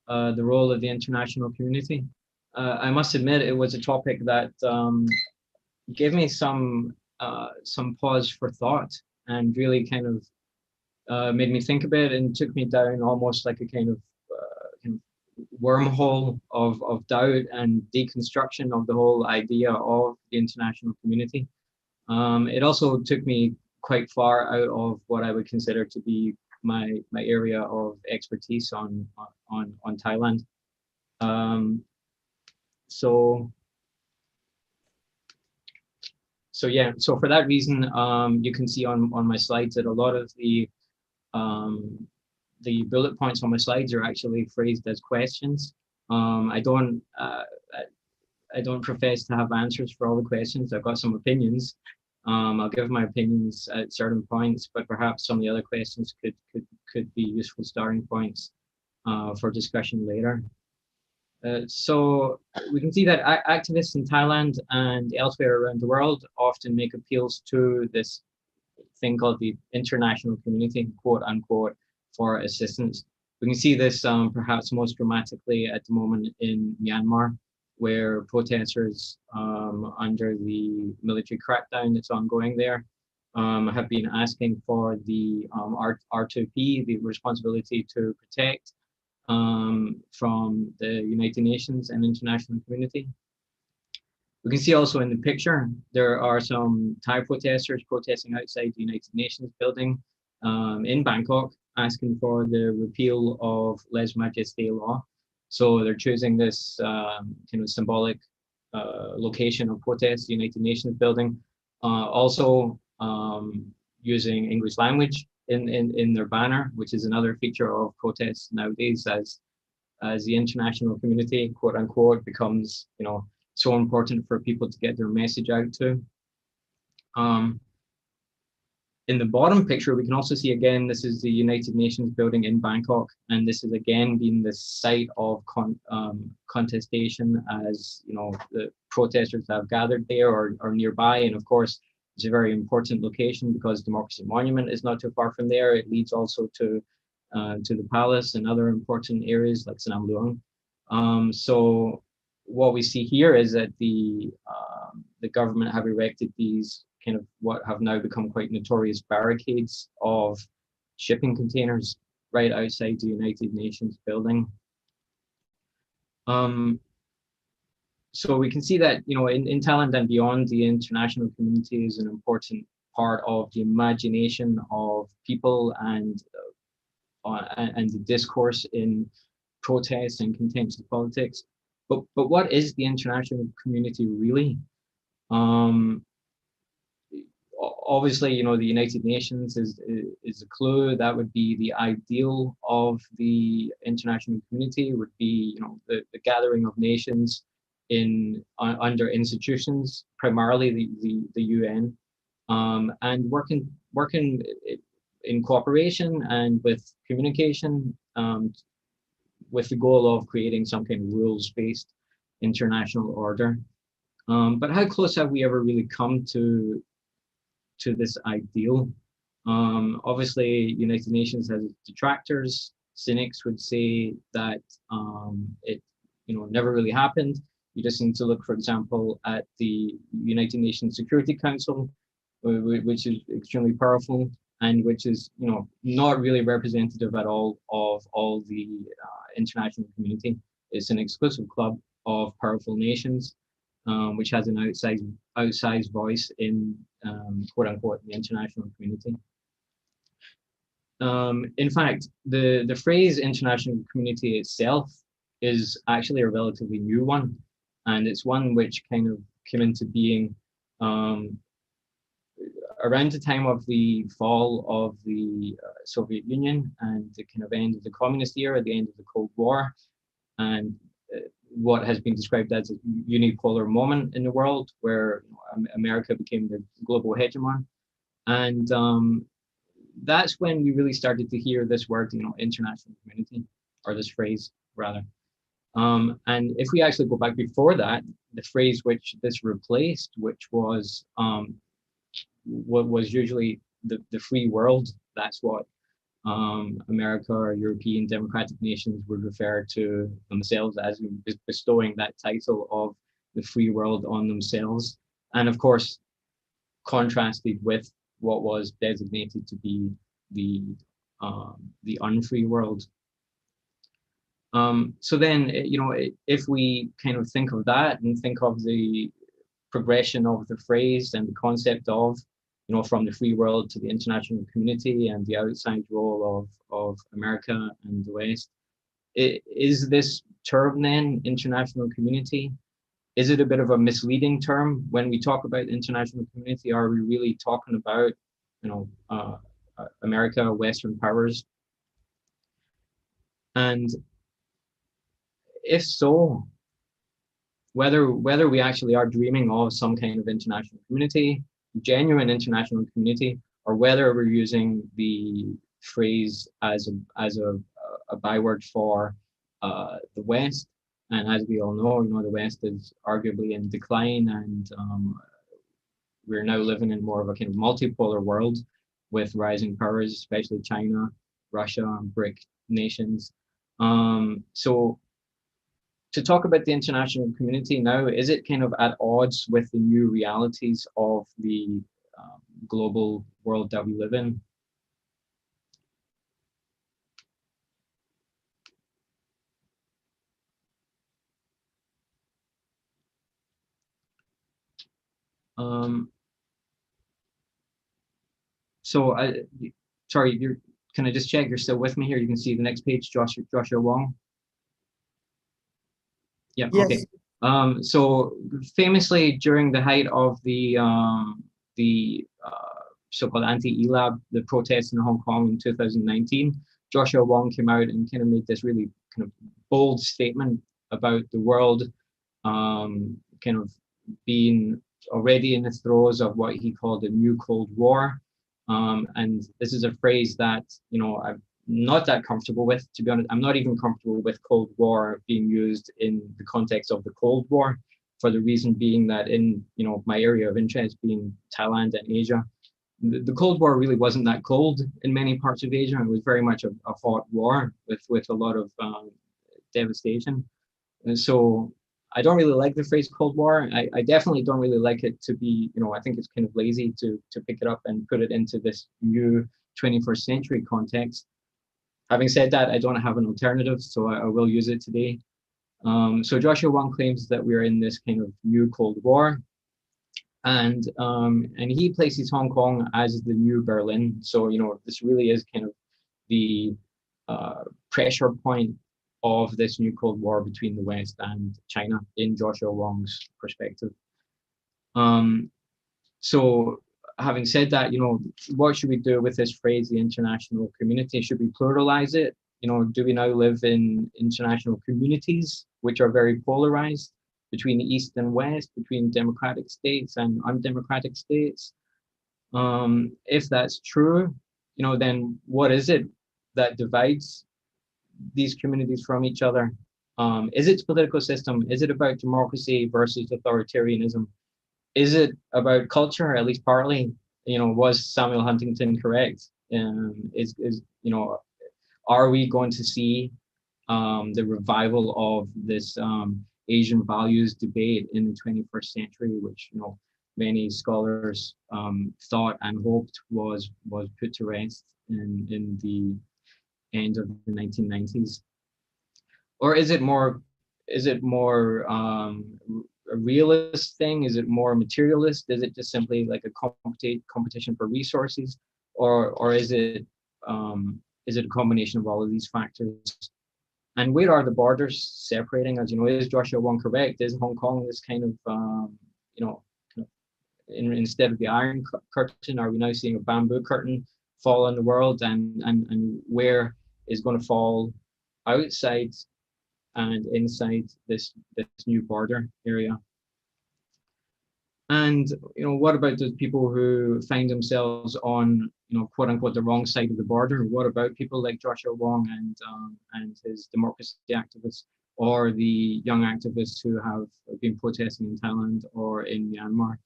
the role of the international community. I must admit it was a topic that gave me some pause for thought, and really kind of made me think a bit, and took me down almost like a kind of wormhole of doubt and deconstruction of the whole idea of the international community. It also took me quite far out of what I would consider to be my area of expertise on Thailand. So yeah, so for that reason, you can see on my slides that a lot of the bullet points on my slides are actually phrased as questions. I don't profess to have answers for all the questions. I've got some opinions. I'll give my opinions at certain points, but perhaps some of the other questions could be useful starting points for discussion later. So we can see that activists in Thailand and elsewhere around the world often make appeals to this thing called the international community, quote unquote, for assistance. We can see this perhaps most dramatically at the moment in Myanmar, where protesters under the military crackdown that's ongoing there have been asking for the R2P, the responsibility to protect, from the United Nations and international community. We can see also in the picture, there are some Thai protesters protesting outside the United Nations building in Bangkok, asking for the repeal of lèse-majesté law. So they're choosing this kind of symbolic location of protest, the United Nations building, also using English language in their banner, which is another feature of protests nowadays, as the international community, quote unquote, becomes, you know, so important for people to get their message out to. In the bottom picture, we can also see again, this is the United Nations building in Bangkok, and this is again being the site of contestation, as you know, the protesters have gathered there or nearby. And of course, it's a very important location because Democracy Monument is not too far from there. It leads also to the palace and other important areas like Sanam Luang. So what we see here is that the government have erected these kind of what have now become quite notorious barricades of shipping containers right outside the United Nations building. So we can see that, you know, in Thailand and beyond, the international community is an important part of the imagination of people and the discourse in protests and contentious politics. But what is the international community really? Obviously, you know, the United Nations is a clue. That would be the ideal of the international community. It would be, you know, the gathering of nations under institutions, primarily the UN, and working in cooperation and with communication, with the goal of creating some kind of rules-based international order. But how close have we ever really come to this ideal? Obviously, United Nations has detractors. Cynics would say that it, you know, never really happened. You just need to look, for example, at the United Nations Security Council, which is extremely powerful and which is, you know, not really representative at all of all the international community. It's an exclusive club of powerful nations, which has an outsized voice in quote unquote the international community. In fact, the phrase international community itself is actually a relatively new one, and it's one which kind of came into being around the time of the fall of the Soviet Union and the kind of end of the communist era, the end of the Cold War, and what has been described as a unipolar moment in the world where America became the global hegemon. And that's when we really started to hear this word, international community, or this phrase rather. And if we actually go back before that, the phrase which this replaced, which was what was usually the free world, that's what America or European democratic nations would refer to themselves as, bestowing that title of the free world on themselves. And of course, contrasted with what was designated to be the unfree world. So then, if we kind of think of that and think of the progression of the phrase and the concept of, from the free world to the international community and the outside role of America and the West, is this term then, international community, is it a bit of a misleading term when we talk about international community? Are we really talking about, America, Western powers? And if so, whether we actually are dreaming of some kind of international community, genuine international community, or whether we're using the phrase as a byword for the West. And as we all know, the West is arguably in decline, and we're now living in more of a kind of multipolar world with rising powers, especially China, Russia, and BRIC nations. So to talk about the international community now, is it kind of at odds with the new realities of the global world that we live in? So sorry, can I just check you're still with me here? You can see the next page, Joshua Wong. Yeah, yes. Okay. So famously during the height of the so-called anti-ELAB, the protests in Hong Kong in 2019, Joshua Wong came out and kind of made this really kind of bold statement about the world kind of being already in the throes of what he called a new Cold War. And this is a phrase that, I'm not that comfortable with, to be honest. I'm not even comfortable with Cold War being used in the context of the Cold War, for the reason being that in, my area of interest being Thailand and Asia, the Cold War really wasn't that cold in many parts of Asia. It was very much a hot war with a lot of devastation. And so I don't really like the phrase Cold War. I definitely don't really like it to be, I think it's kind of lazy to pick it up and put it into this new 21st century context. Having said that, I don't have an alternative, so I will use it today. So Joshua Wong claims that we're in this kind of new Cold War, and he places Hong Kong as the new Berlin. So this really is kind of the pressure point of this new Cold War between the West and China in Joshua Wong's perspective. So having said that, what should we do with this phrase, the international community? Should we pluralize it? Do we now live in international communities which are very polarized between the East and West, between democratic states and undemocratic states? If that's true, then what is it that divides these communities from each other? Is it political system? Is it about democracy versus authoritarianism? Is it about culture, at least partly? Was Samuel Huntington correct? Are we going to see the revival of this Asian values debate in the 21st century, which many scholars thought and hoped was put to rest in the end of the 1990s? Or is it more a realist thing? Is it more materialist? Is it just simply like a competition for resources, or is it a combination of all of these factors? And where are the borders separating us? Is Joshua Wong correct? Is Hong Kong this kind of instead of the iron curtain, are we now seeing a bamboo curtain fall on the world, and where is going to fall outside and inside this new border area? And what about the people who find themselves on quote unquote the wrong side of the border? What about people like Joshua Wong and his democracy activists, or the young activists who have been protesting in Thailand or in Myanmar?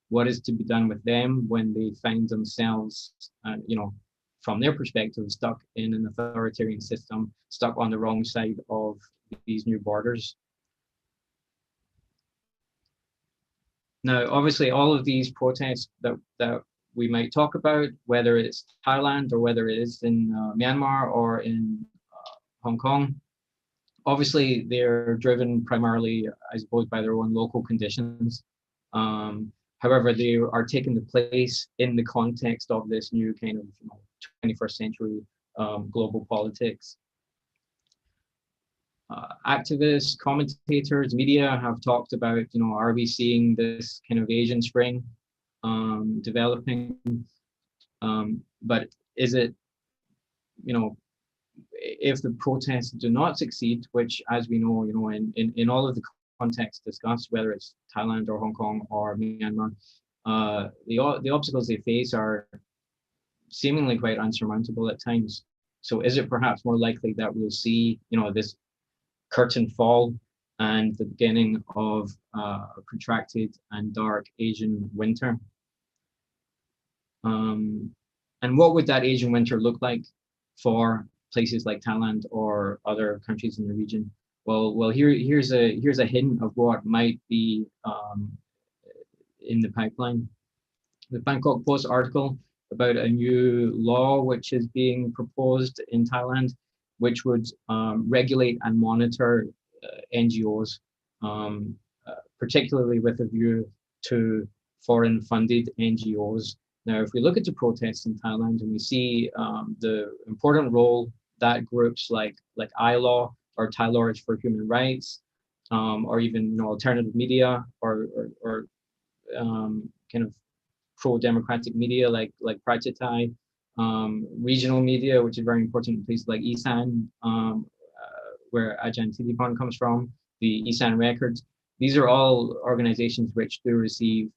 What is to be done with them when they find themselves, from their perspective, stuck in an authoritarian system, stuck on the wrong side of these new borders? Now, obviously, all of these protests that we might talk about, whether it's Thailand or whether it is in Myanmar or in Hong Kong, obviously they're driven primarily, I suppose, by their own local conditions. However, they are taking the place in the context of this new kind of 21st century global politics. Activists, commentators, media have talked about, are we seeing this kind of Asian spring developing? But is it, if the protests do not succeed, which, as we know, in all of the contexts discussed, whether it's Thailand or Hong Kong or Myanmar, the obstacles they face are seemingly quite unsurmountable at times. So is it perhaps more likely that we'll see, this curtain fall and the beginning of a protracted and dark Asian winter? And what would that Asian winter look like for places like Thailand or other countries in the region? Well, here's a hint of what might be in the pipeline. The Bangkok Post article about a new law which is being proposed in Thailand, which would regulate and monitor NGOs, particularly with a view to foreign-funded NGOs. Now, if we look at the protests in Thailand and we see the important role that groups like ILAW or Thai Lords for Human Rights, or even alternative media or kind of pro-democratic media like Prachathai, regional media, which is very important in places like Isan, where Ajahn Titipan comes from, the Isan Records. These are all organizations which do receive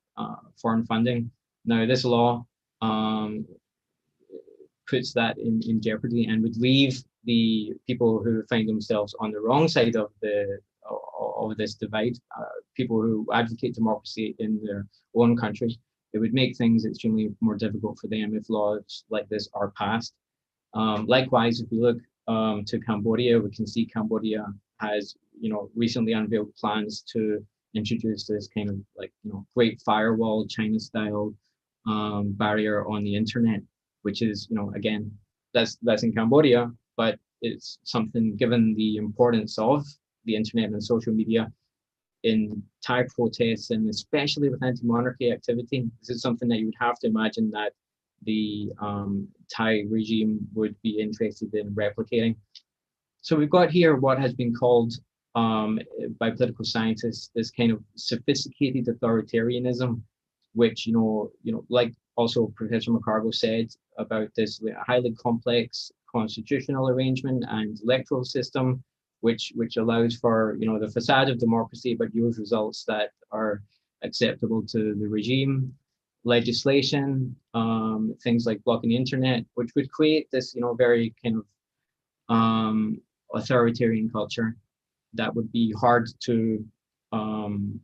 foreign funding. Now, this law puts that in jeopardy and would leave the people who find themselves on the wrong side of this divide, people who advocate democracy in their own country. It would make things extremely more difficult for them if laws like this are passed. Likewise, if we look to Cambodia, we can see Cambodia has, recently unveiled plans to introduce this kind of Great Firewall, China-style barrier on the internet, which is, again, that's in Cambodia, but it's something, given the importance of the internet and social media in Thai protests, and especially with anti-monarchy activity, this is something that you would have to imagine that the Thai regime would be interested in replicating. So we've got here what has been called by political scientists this kind of sophisticated authoritarianism, which like also Professor McCargo said about this highly complex constitutional arrangement and electoral system, which allows for the facade of democracy, but yields results that are acceptable to the regime. Legislation, things like blocking the internet, which would create this very kind of authoritarian culture that would be hard to turn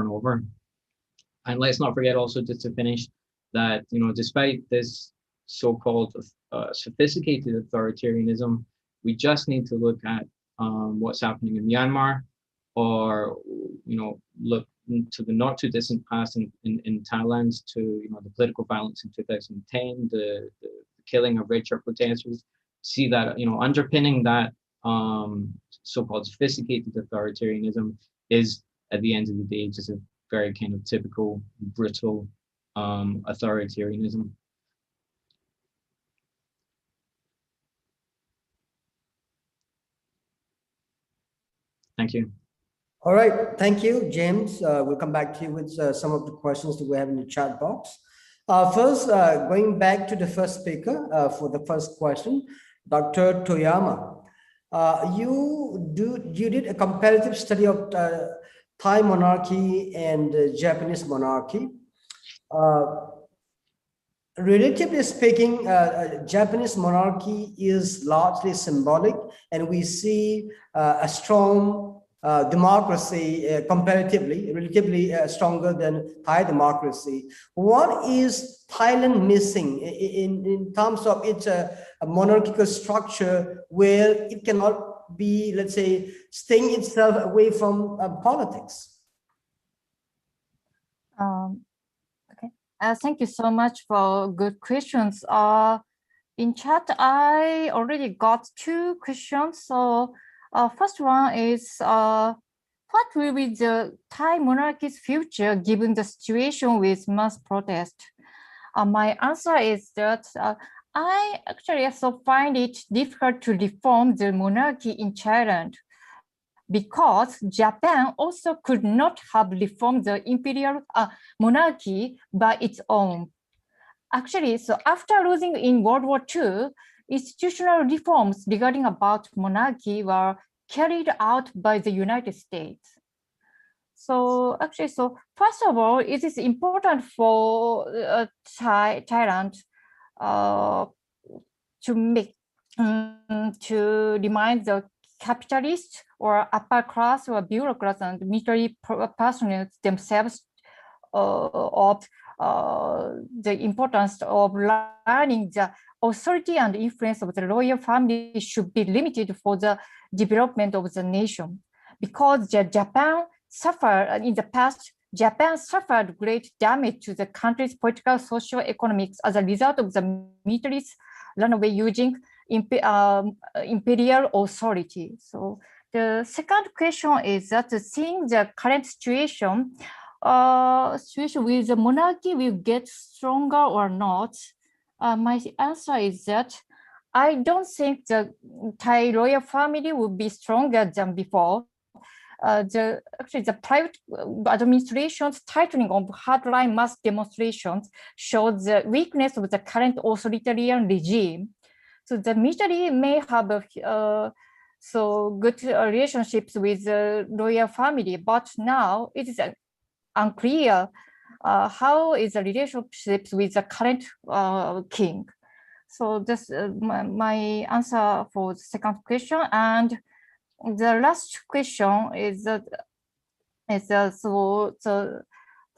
over. And let's not forget also, just to finish, that despite this so-called sophisticated authoritarianism, we just need to look at what's happening in Myanmar, or look to the not too distant past in Thailand, to the political violence in 2010, the killing of red shirt protesters. See that underpinning that so-called sophisticated authoritarianism is, at the end of the day, just a very kind of typical brutal authoritarianism. Thank you. All right, thank you, James. We'll come back to you with some of the questions that we have in the chat box. First, going back to the first speaker for the first question, Dr. Toyama. You did a comparative study of Thai monarchy and Japanese monarchy. Relatively speaking, Japanese monarchy is largely symbolic, and we see a strong democracy comparatively, relatively stronger than Thai democracy. What is Thailand missing in terms of its monarchical structure where it cannot be, let's say, staying itself away from politics? Okay. Thank you so much for good questions. In chat, I already got 2 questions. So first one is, what will be the Thai monarchy's future given the situation with mass protest? My answer is that I actually also find it difficult to reform the monarchy in Thailand, because Japan also could not have reformed the imperial monarchy by its own. Actually, so after losing in World War II, institutional reforms regarding about monarchy were carried out by the United States. So actually, so first of all, it is important for Thailand to make to remind the capitalists or upper class or bureaucrats and military personnel themselves of the importance of learning the authority and influence of the royal family should be limited for the development of the nation. Because Japan suffered in the past, Japan suffered great damage to the country's political, social, economics as a result of the military's runaway using imperial authority. So the second question is that seeing the current situation, with the monarchy will get stronger or not, my answer is that I don't think the Thai royal family will be stronger than before. Actually, the private administration's tightening of hardline mass demonstrations shows the weakness of the current authoritarian regime. So the military may have so good relationships with the royal family, but now it is unclear how is the relationships with the current king. So this my answer for the second question. And the last question is that so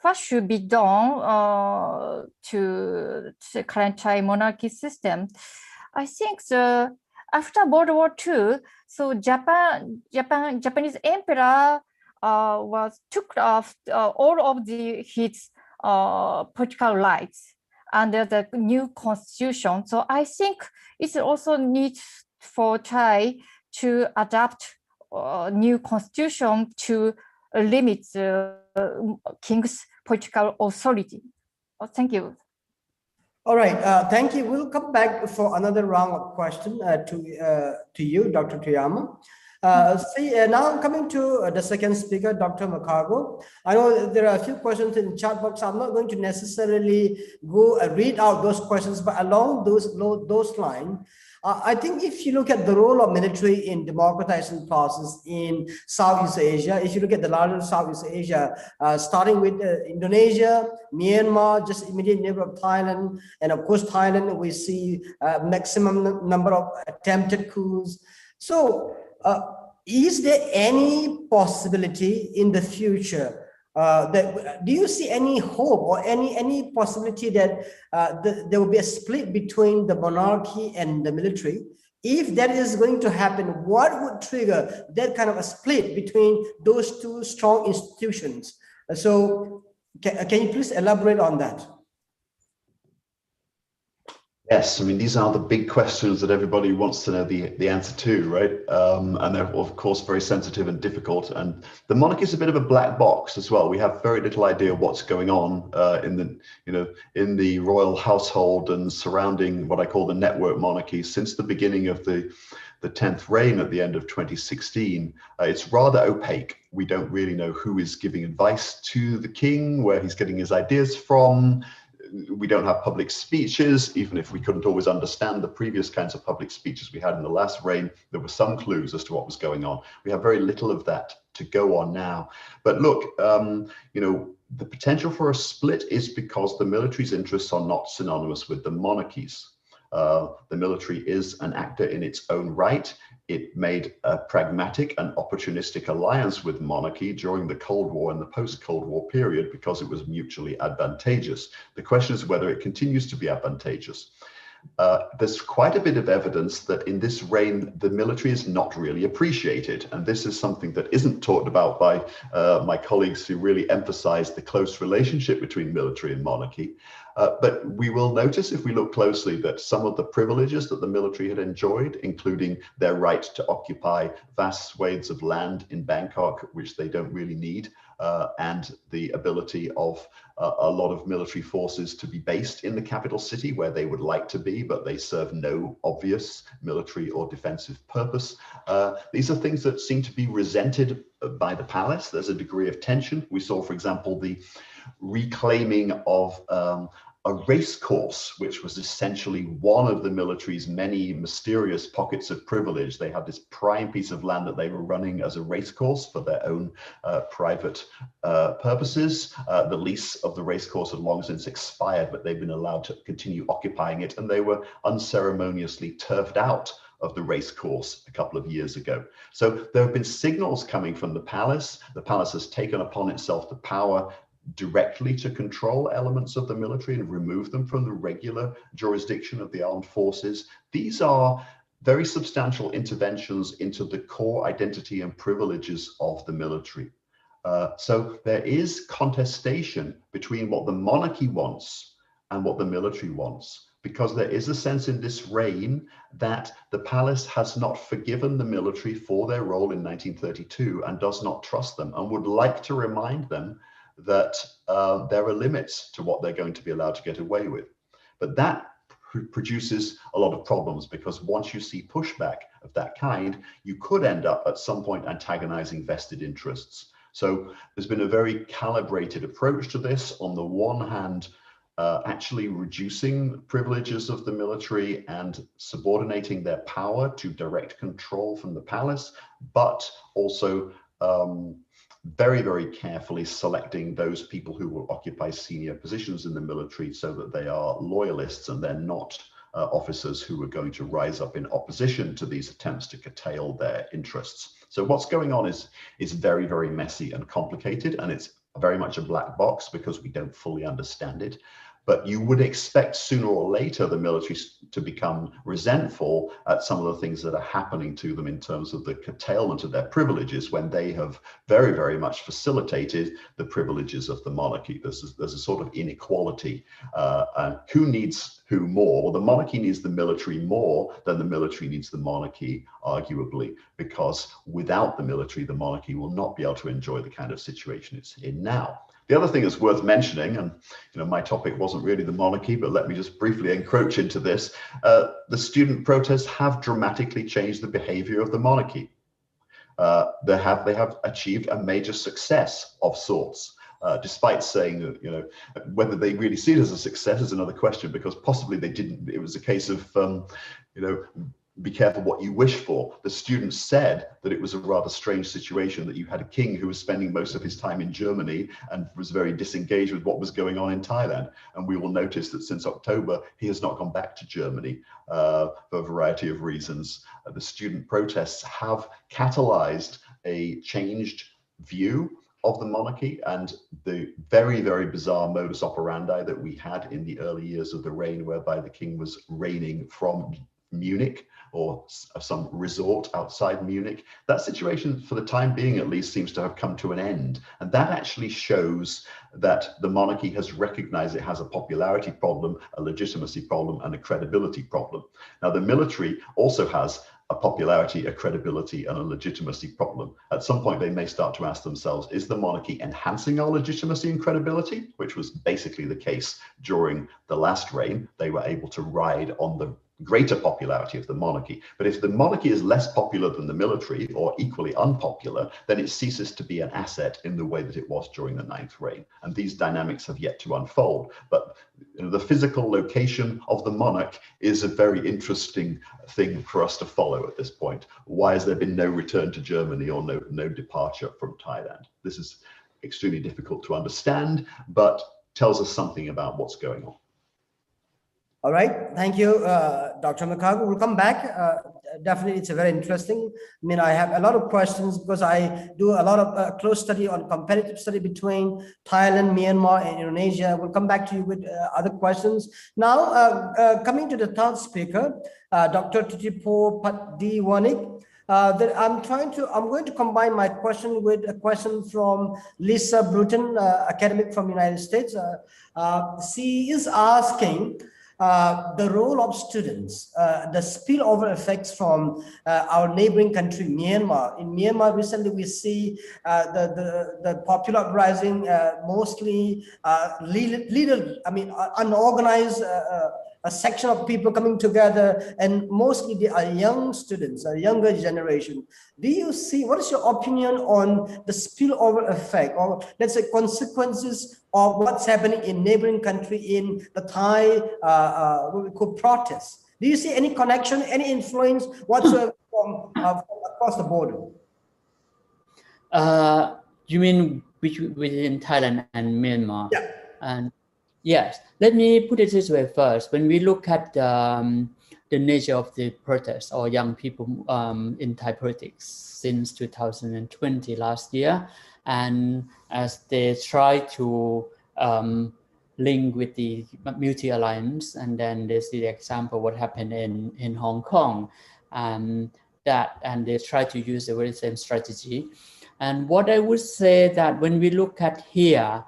what should be done to the current Thai monarchy system? I think after World War II, so Japanese emperor took off all of his political rights under the new constitution. So I think it's also need for Thai to adapt new constitution to limit the king's political authority. Thank you. All right, thank you. We'll come back for another round of question to you, Dr. Toyama. Now I'm coming to the second speaker, Dr. Macago. I know there are a few questions in the chat box. I'm not going to necessarily go read out those questions, but along those lines, I think if you look at the role of military in democratizing process in Southeast Asia, if you look at the larger Southeast Asia, starting with Indonesia, Myanmar, just immediate neighbor of Thailand, and of course Thailand, we see maximum number of attempted coups. So is there any possibility in the future do you see any hope or any possibility that there will be a split between the monarchy and the military? If that is going to happen, what would trigger that kind of a split between those two strong institutions? So can you please elaborate on that? Yes, I mean, these are the big questions that everybody wants to know the answer to, right? And they're, of course, very sensitive and difficult. And the monarchy is a bit of a black box as well. We have very little idea what's going on in the royal household and surrounding what I call the network monarchy since the beginning of the the 10th reign at the end of 2016, it's rather opaque. We don't really know who is giving advice to the king, where he's getting his ideas from. We don't have public speeches, even if we couldn't always understand the previous kinds of public speeches we had in the last reign. There were some clues as to what was going on. We have very little of that to go on now. But look, you know, the potential for a split is because the military's interests are not synonymous with the monarchy's. The military is an actor in its own right. It made a pragmatic and opportunistic alliance with monarchy during the Cold War and the post-Cold War period because it was mutually advantageous. The question is whether it continues to be advantageous. There's quite a bit of evidence that in this reign, the military is not really appreciated. And this is something that isn't talked about by my colleagues who really emphasize the close relationship between military and monarchy. But we will notice if we look closely that some of the privileges that the military had enjoyed, including their right to occupy vast swathes of land in Bangkok, which they don't really need, and the ability of a lot of military forces to be based in the capital city where they would like to be, but they serve no obvious military or defensive purpose. These are things that seem to be resented by the palace. There's a degree of tension. We saw, for example, the reclaiming of a race course, which was essentially one of the military's many mysterious pockets of privilege. They had this prime piece of land that they were running as a race course for their own private purposes. The lease of the race course had long since expired, but they've been allowed to continue occupying it, and they were unceremoniously turfed out of the race course a couple of years ago. So there have been signals coming from the palace. The palace has taken upon itself the power directly to control elements of the military and remove them from the regular jurisdiction of the armed forces. These are very substantial interventions into the core identity and privileges of the military. So there is contestation between what the monarchy wants and what the military wants, because there is a sense in this reign that the palace has not forgiven the military for their role in 1932 and does not trust them and would like to remind them that there are limits to what they're going to be allowed to get away with. But that produces a lot of problems, because once you see pushback of that kind, you could end up at some point antagonizing vested interests. So there's been a very calibrated approach to this. On the one hand, actually reducing privileges of the military and subordinating their power to direct control from the palace, but also very, very carefully selecting those people who will occupy senior positions in the military so that they are loyalists and they're not officers who are going to rise up in opposition to these attempts to curtail their interests. So what's going on is very, very messy and complicated, and it's very much a black box because we don't fully understand it. But you would expect sooner or later the military to become resentful at some of the things that are happening to them in terms of the curtailment of their privileges when they have very, very much facilitated the privileges of the monarchy. There's a sort of inequality. And who needs who more? Well, the monarchy needs the military more than the military needs the monarchy, arguably, because without the military, the monarchy will not be able to enjoy the kind of situation it's in now. The other thing that's worth mentioning, and my topic wasn't really the monarchy, but let me just briefly encroach into this. The student protests have dramatically changed the behavior of the monarchy. They have achieved a major success of sorts, despite saying that, whether they really see it as a success is another question, because possibly they didn't. It was a case of, be careful what you wish for. The students said that it was a rather strange situation that you had a king who was spending most of his time in Germany and was very disengaged with what was going on in Thailand. And we will notice that since October, he has not gone back to Germany for a variety of reasons. The student protests have catalyzed a changed view of the monarchy, and the very, very bizarre modus operandi that we had in the early years of the reign, whereby the king was reigning from Munich or some resort outside Munich. That situation, for the time being at least, seems to have come to an end. And that actually shows that the monarchy has recognized it has a popularity problem, a legitimacy problem, and a credibility problem. Now, the military also has a popularity, a credibility, and a legitimacy problem. At some point, they may start to ask themselves, is the monarchy enhancing our legitimacy and credibility? Which was basically the case during the last reign. They were able to ride on the greater popularity of the monarchy. But if the monarchy is less popular than the military or equally unpopular, then it ceases to be an asset in the way that it was during the Ninth Reign. And these dynamics have yet to unfold. But the physical location of the monarch is a very interesting thing for us to follow at this point. Why has there been no return to Germany or no departure from Thailand? This is extremely difficult to understand, but tells us something about what's going on. All right, thank you, Dr. McCargo. We'll come back. Definitely, it's a very interesting. I mean, I have a lot of questions because I do a lot of close study on comparative study between Thailand, Myanmar, and Indonesia. We'll come back to you with other questions. Now, coming to the third speaker, Dr. Titipo Patdiwanik. I'm going to combine my question with a question from Lisa Bruton, academic from United States. She is asking the role of students, the spillover effects from our neighboring country, Myanmar. In Myanmar, recently we see the popular uprising, mostly unorganized, a section of people coming together, and mostly they are young students, a younger generation. Do you see, what is your opinion on the spillover effect, or let's say consequences of what's happening in neighboring country in the Thai, what we call protests? Do you see any connection, any influence whatsoever from across the border? You mean within Thailand and Myanmar? Yeah. And yes, let me put it this way first. When we look at the nature of the protests or young people in Thai politics since 2020 last year, and as they try to link with the multi-alliance, and then they see the example what happened in Hong Kong, and they try to use the very same strategy. And what I would say that when we look at here,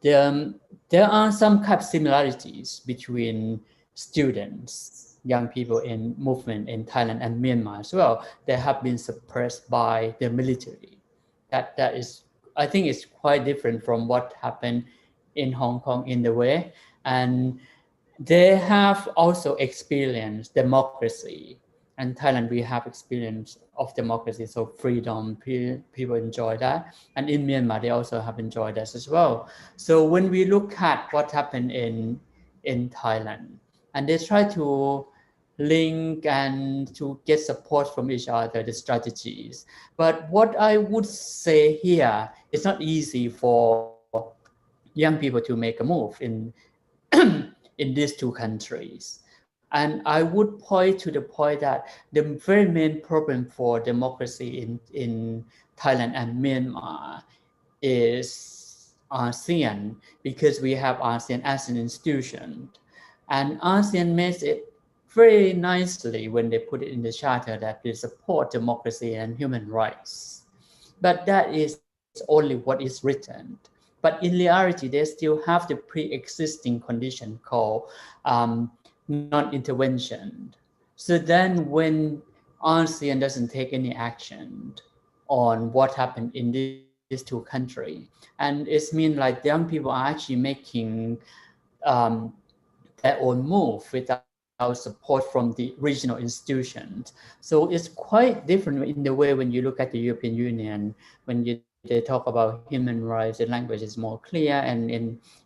there are some kind of similarities between students, young people in movement in Thailand and Myanmar as well. They have been suppressed by the military. That is, I think, it's quite different from what happened in Hong Kong in the way. And they have also experienced democracy. And Thailand, we have experience of democracy, so freedom, people enjoy that. And in Myanmar, they also have enjoyed that as well. So when we look at what happened in Thailand, and they try to link and to get support from each other, the strategies. But what I would say here, it's not easy for young people to make a move in, in these two countries. And I would point to the point that the very main problem for democracy in Thailand and Myanmar is ASEAN, because we have ASEAN as an institution. And ASEAN makes it very nicely when they put it in the charter that they support democracy and human rights. But that is only what is written. But in reality, they still have the pre-existing condition called non-intervention. So then when ASEAN doesn't take any action on what happened in these two countries, and it's mean like young people are actually making their own move without support from the regional institutions. So it's quite different in the way when you look at the European Union, when they talk about human rights, the language is more clear and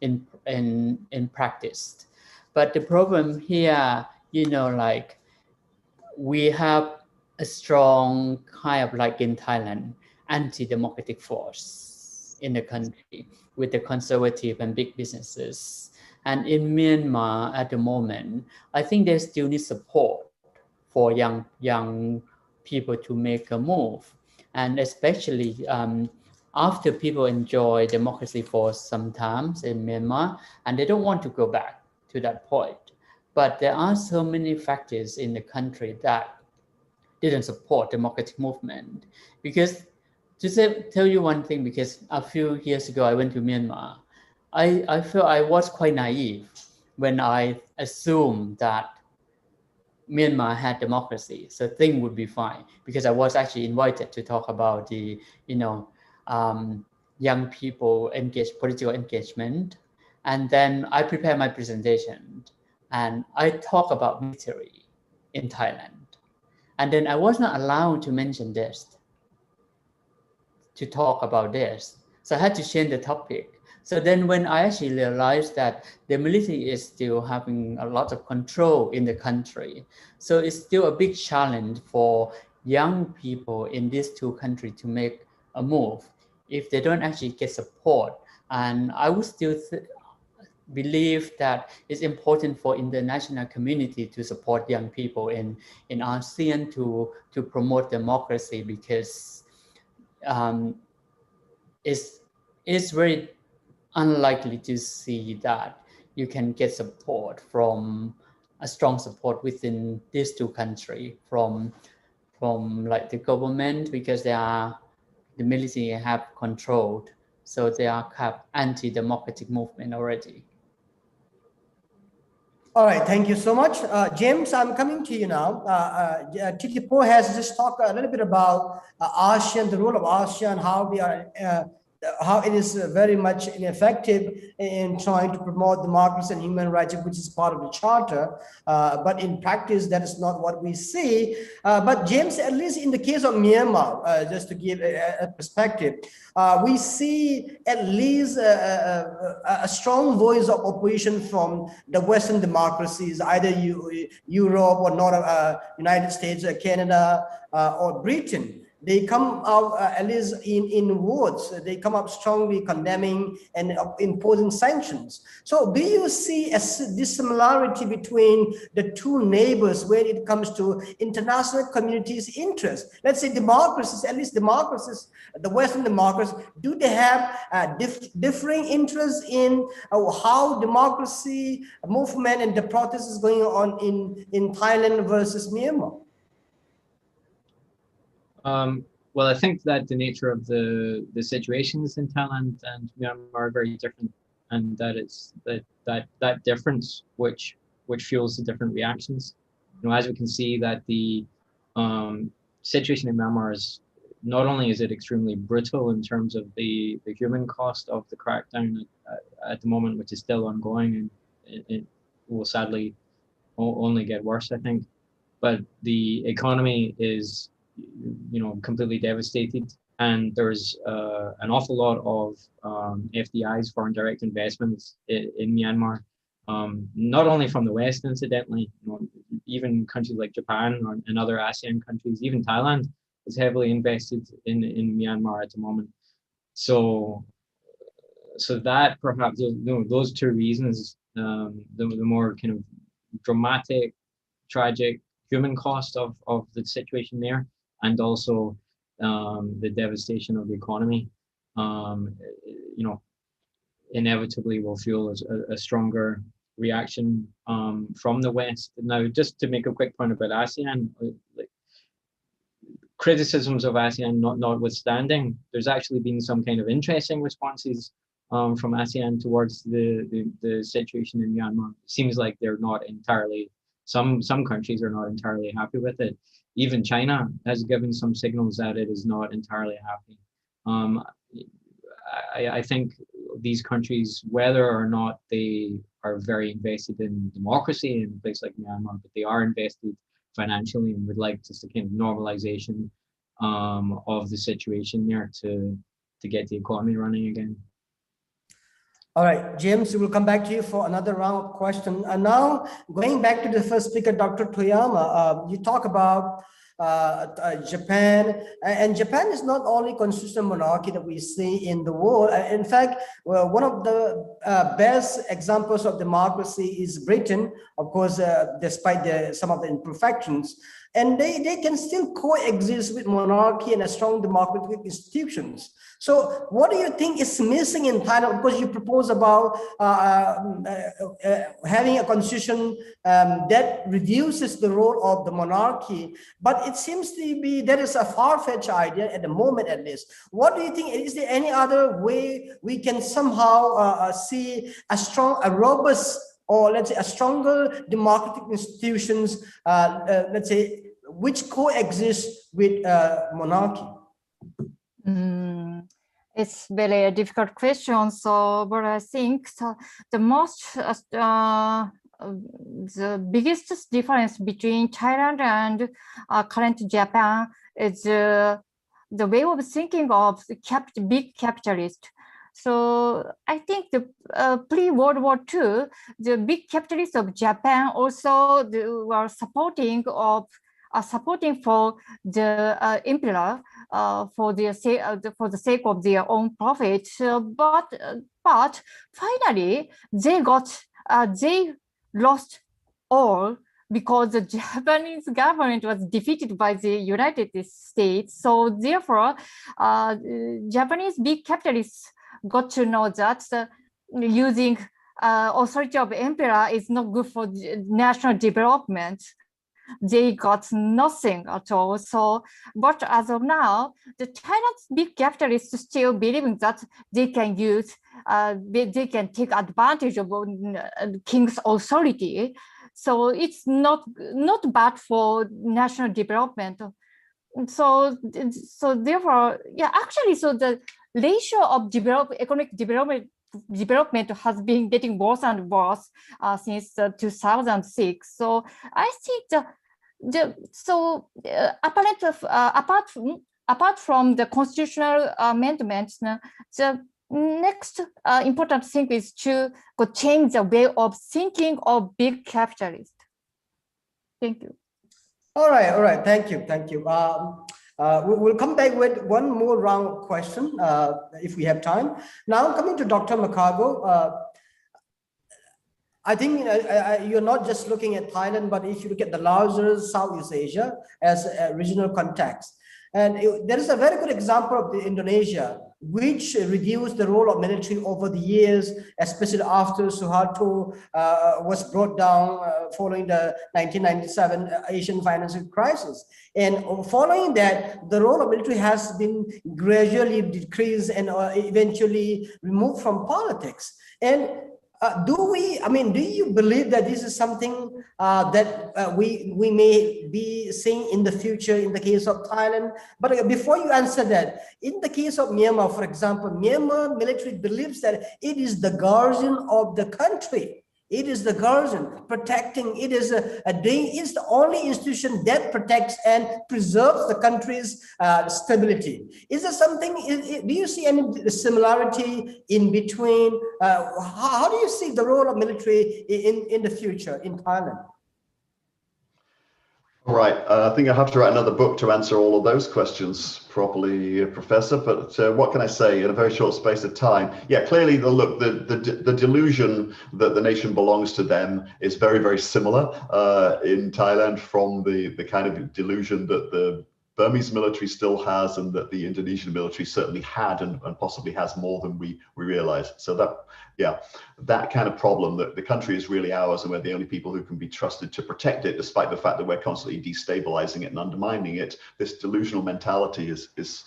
in practice. But the problem here, like we have a strong kind of like in Thailand, anti-democratic force in the country with the conservative and big businesses. And in Myanmar at the moment, I think they still need support for young people to make a move. And especially after people enjoy democracy for some time in Myanmar, and they don't want to go back to that point. But there are so many factors in the country that didn't support democratic movement. Because to tell you one thing, because a few years ago I went to Myanmar, I felt I was quite naive when I assumed that Myanmar had democracy, so things would be fine. Because I was actually invited to talk about the, young people political engagement. And then I prepared my presentation and I talk about military in Thailand. And then I was not allowed to mention this, to talk about this. So I had to change the topic. So then when I actually realized that the military is still having a lot of control in the country, so it's still a big challenge for young people in these two countries to make a move if they don't actually get support. And I would still believe that it's important for international community to support young people in ASEAN to promote democracy, because it's very unlikely to see that you can get support from a strong support within these two countries from like the government, because the military have controlled, so they are kind of anti-democratic movement already. All right, thank you so much. James, I'm coming to you now. Titipo has just talked a little bit about ASEAN, the role of ASEAN, how we are, how it is very much ineffective in trying to promote democracy and human rights, which is part of the charter. But in practice, that is not what we see. But James, at least in the case of Myanmar, just to give a perspective, we see at least a strong voice of opposition from the Western democracies, either Europe or North United States, Canada, or Britain. They come out, at least in words, they come up strongly condemning and imposing sanctions. So do you see this similarity between the two neighbors when it comes to international community's interest? Let's say democracies, at least democracies, the Western democracies, do they have differing interests in how democracy movement and the protest is going on in Thailand versus Myanmar? Well, I think that the nature of the situations in Thailand and Myanmar are very different, and that it's that difference which fuels the different reactions. You know, as we can see that the situation in Myanmar is not only is it extremely brutal in terms of the human cost of the crackdown at the moment, which is still ongoing, and it will sadly only get worse, I think. But the economy is, you know, completely devastated, and there's an awful lot of FDIs, foreign direct investments in Myanmar, not only from the West, incidentally, you know, even countries like Japan and other ASEAN countries, even Thailand is heavily invested in Myanmar at the moment. So that perhaps, you know, those two reasons, the more kind of dramatic, tragic human cost of the situation there, and also the devastation of the economy, you know, inevitably will fuel a stronger reaction from the West. Now, just to make a quick point about ASEAN, like, criticisms of ASEAN notwithstanding, there's actually been some kind of interesting responses from ASEAN towards the situation in Myanmar. It seems like they're not entirely, some countries are not entirely happy with it. Even China has given some signals that it is not entirely happy. I think these countries, whether or not they are very invested in democracy in a place like Myanmar, but they are invested financially and would like just a kind of normalization of the situation there to get the economy running again. All right, James, we'll come back to you for another round of questions. And now, going back to the first speaker, Dr. Toyama, you talk about Japan, and Japan is not only constitutional monarchy that we see in the world. In fact, well, one of the best examples of democracy is Britain, of course, despite some of the imperfections. And they can still coexist with monarchy and a strong democratic institutions. So what do you think is missing in Thailand? Of course, you propose about having a constitution that reduces the role of the monarchy, but it seems to be that is a far-fetched idea at the moment, at least. What do you think? Is there any other way we can somehow see a robust, or let's say a stronger democratic institutions, let's say, which coexist with monarchy? It's very difficult question. So, but I think the most the biggest difference between Thailand and current Japan is the way of thinking of the big capitalist. So I think the pre-World War II, the big capitalists of Japan also were supporting for the Imperial for the sake of their own profit. But finally they lost all because the Japanese government was defeated by the United States. So therefore, Japanese big capitalists got to know that using authority of emperor is not good for national development. They got nothing at all. So, but as of now, the Thailand's big capitalists still believing that they can use, they can take advantage of king's authority. So it's not bad for national development. So therefore, yeah, actually, so the ratio of economic development has been getting worse and worse since 2006. So I think apart from the constitutional amendments, the next important thing is to change the way of thinking of big capitalists. Thank you. All right. Thank you. We'll come back with one more round of question if we have time. Now coming to Dr. Macago, I think you're not just looking at Thailand, but if you look at the larger Southeast Asia as a regional context. And there is a very good example of Indonesia, which reduced the role of military over the years, especially after Suharto was brought down following the 1997 Asian financial crisis. And following that, the role of military has been gradually decreased and eventually removed from politics. And do you believe that this is something that we may be seeing in the future in the case of Thailand? But before you answer that, in the case of Myanmar, for example, Myanmar military believes that it is the guardian of the country. It is the guardian protecting. It is it's the only institution that protects and preserves the country's stability. Is there something? Do you see any similarity in between? How do you see the role of military in the future in Thailand? All right, I think I have to write another book to answer all of those questions properly, Professor, but what can I say in a very short space of time? Yeah, clearly, the delusion that the nation belongs to them is very, very similar in Thailand from the kind of delusion that the Burmese military still has and that the Indonesian military certainly had and possibly has more than we realize. So that kind of problem, that the country is really ours and we're the only people who can be trusted to protect it, despite the fact that we're constantly destabilizing it and undermining it. This delusional mentality is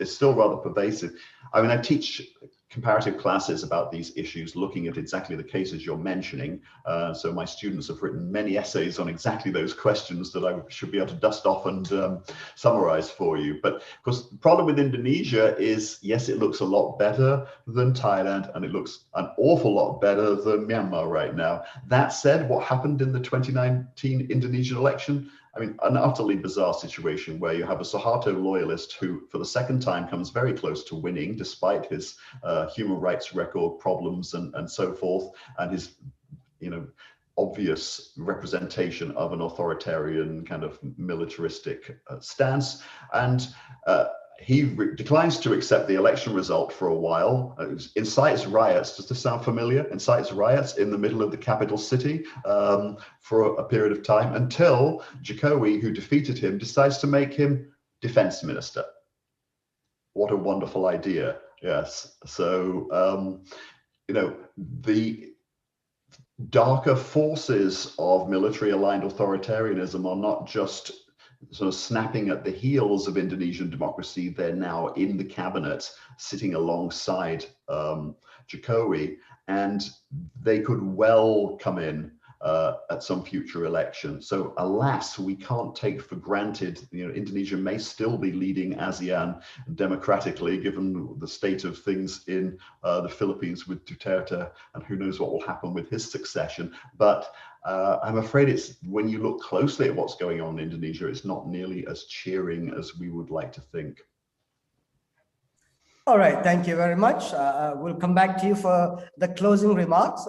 still rather pervasive. I mean, I teach comparative classes about these issues, looking at exactly the cases you're mentioning. So my students have written many essays on exactly those questions that I should be able to dust off and summarize for you. But of course, the problem with Indonesia is, yes, it looks a lot better than Thailand, and it looks an awful lot better than Myanmar right now. That said, what happened in the 2019 Indonesian election? I mean, an utterly bizarre situation where you have a Suharto loyalist who, for the second time, comes very close to winning, despite his human rights record problems and so forth, and his, obvious representation of an authoritarian kind of militaristic stance. And he declines to accept the election result for a while, incites riots. Does this sound familiar? Incites riots in the middle of the capital city for a period of time, until Jokowi, who defeated him, decides to make him defense minister. What a wonderful idea. Yes. So, the darker forces of military-aligned authoritarianism are not just sort of snapping at the heels of Indonesian democracy. They're now in the cabinet, sitting alongside Jokowi, and they could well come in at some future election. So alas, we can't take for granted, Indonesia may still be leading ASEAN democratically, given the state of things in the Philippines with Duterte, and who knows what will happen with his succession. But I'm afraid it's, when you look closely at what's going on in Indonesia, it's not nearly as cheering as we would like to think. All right, thank you very much. We'll come back to you for the closing remarks.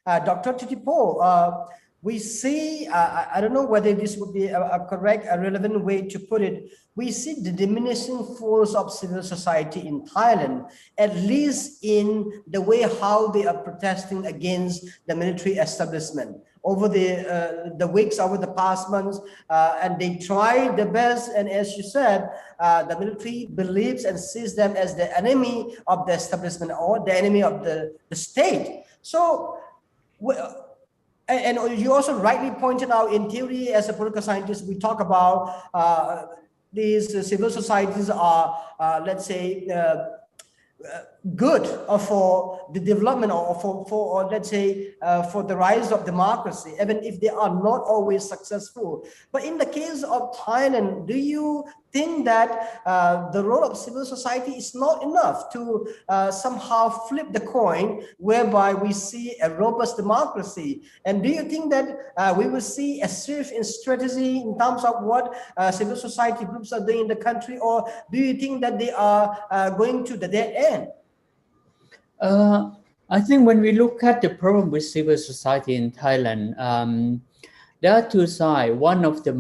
Dr. Titipo, we see, I don't know whether this would be a correct, a relevant way to put it. We see the diminishing force of civil society in Thailand, at least in the way how they are protesting against the military establishment over the weeks, over the past months, and they try the best. And as you said, the military believes and sees them as the enemy of the establishment or the enemy of the state. So, and you also rightly pointed out, in theory, as a political scientist, we talk about these civil societies are, let's say, good for the development or let's say for the rise of democracy, even if they are not always successful. But in the case of Thailand, do you think that the role of civil society is not enough to somehow flip the coin, whereby we see a robust democracy? And do you think that we will see a shift in strategy in terms of what civil society groups are doing in the country, or do you think that they are going to the dead end? I think when we look at the problem with civil society in Thailand, there are two sides. One of the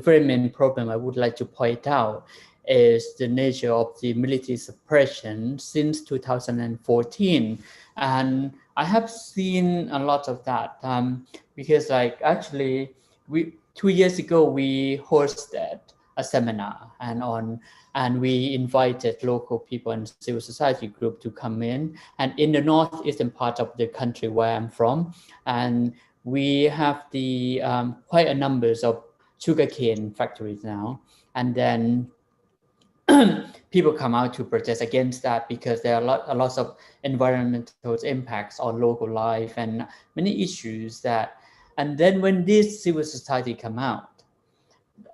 very main problem I would like to point out is the nature of the military suppression since 2014. And I have seen a lot of that because actually 2 years ago, we hosted a seminar and we invited local people and civil society group to come in. And in the northeastern part of the country where I'm from, and we have the quite a numbers of sugarcane factories now. And then people come out to protest against that because there are a lot of environmental impacts on local life and many issues that. And then when this civil society come out,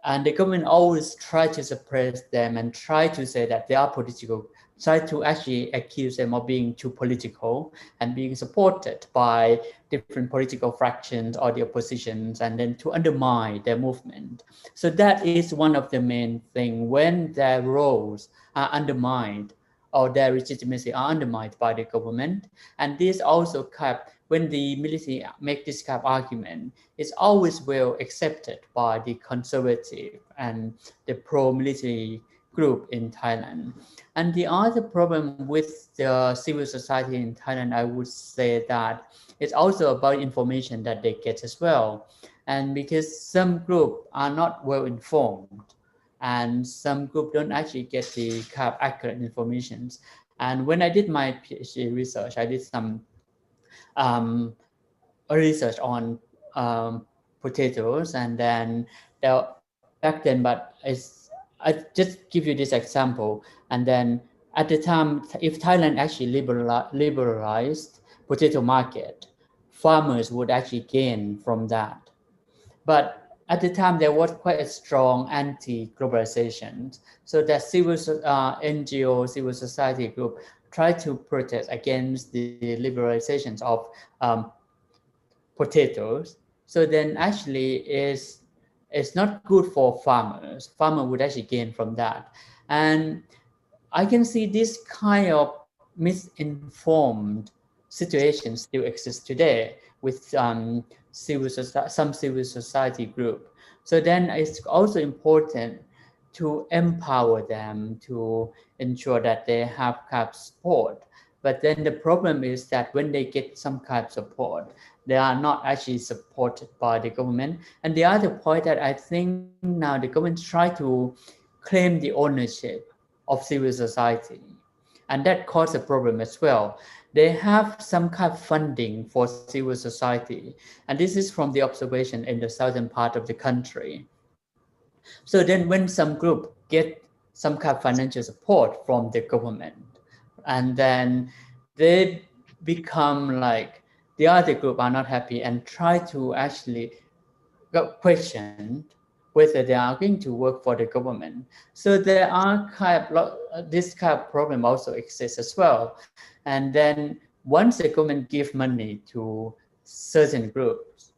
and the government always try to suppress them and try to say that they are political, try to actually accuse them of being too political and being supported by different political fractions or the oppositions, and then to undermine their movement. So that is one of the main things when their roles are undermined or their legitimacy are undermined by the government. And this also kept, when the military make this kind of argument, it's always well accepted by the conservative and the pro-military group in Thailand. And the other problem with the civil society in Thailand, I would say that it's also about information that they get as well. And because some groups are not well informed, and some groups don't actually get the kind of accurate information. And when I did my PhD research, I did some research on potatoes, and then back then, but I just give you this example. And then at the time, if Thailand actually liberalized potato market, farmers would actually gain from that. But at the time, there was quite a strong anti-globalization. So that NGO, civil society group tried to protest against the liberalizations of potatoes. So then actually it's not good for farmers. Farmers would actually gain from that. And I can see this kind of misinformed situation still exists today with some civil society group. So then it's also important to empower them to ensure that they have kind of support. But then the problem is that when they get some kind of support, they are not actually supported by the government. And the other point that I think now the government try to claim the ownership of civil society. And that causes a problem as well. They have some kind of funding for civil society. And this is from the observation in the southern part of the country. So then when some group get some kind of financial support from the government, and then they become like the other group are not happy and try to actually question whether they are going to work for the government. So there are this kind of problem also exists as well. And then once the government gives money to certain groups,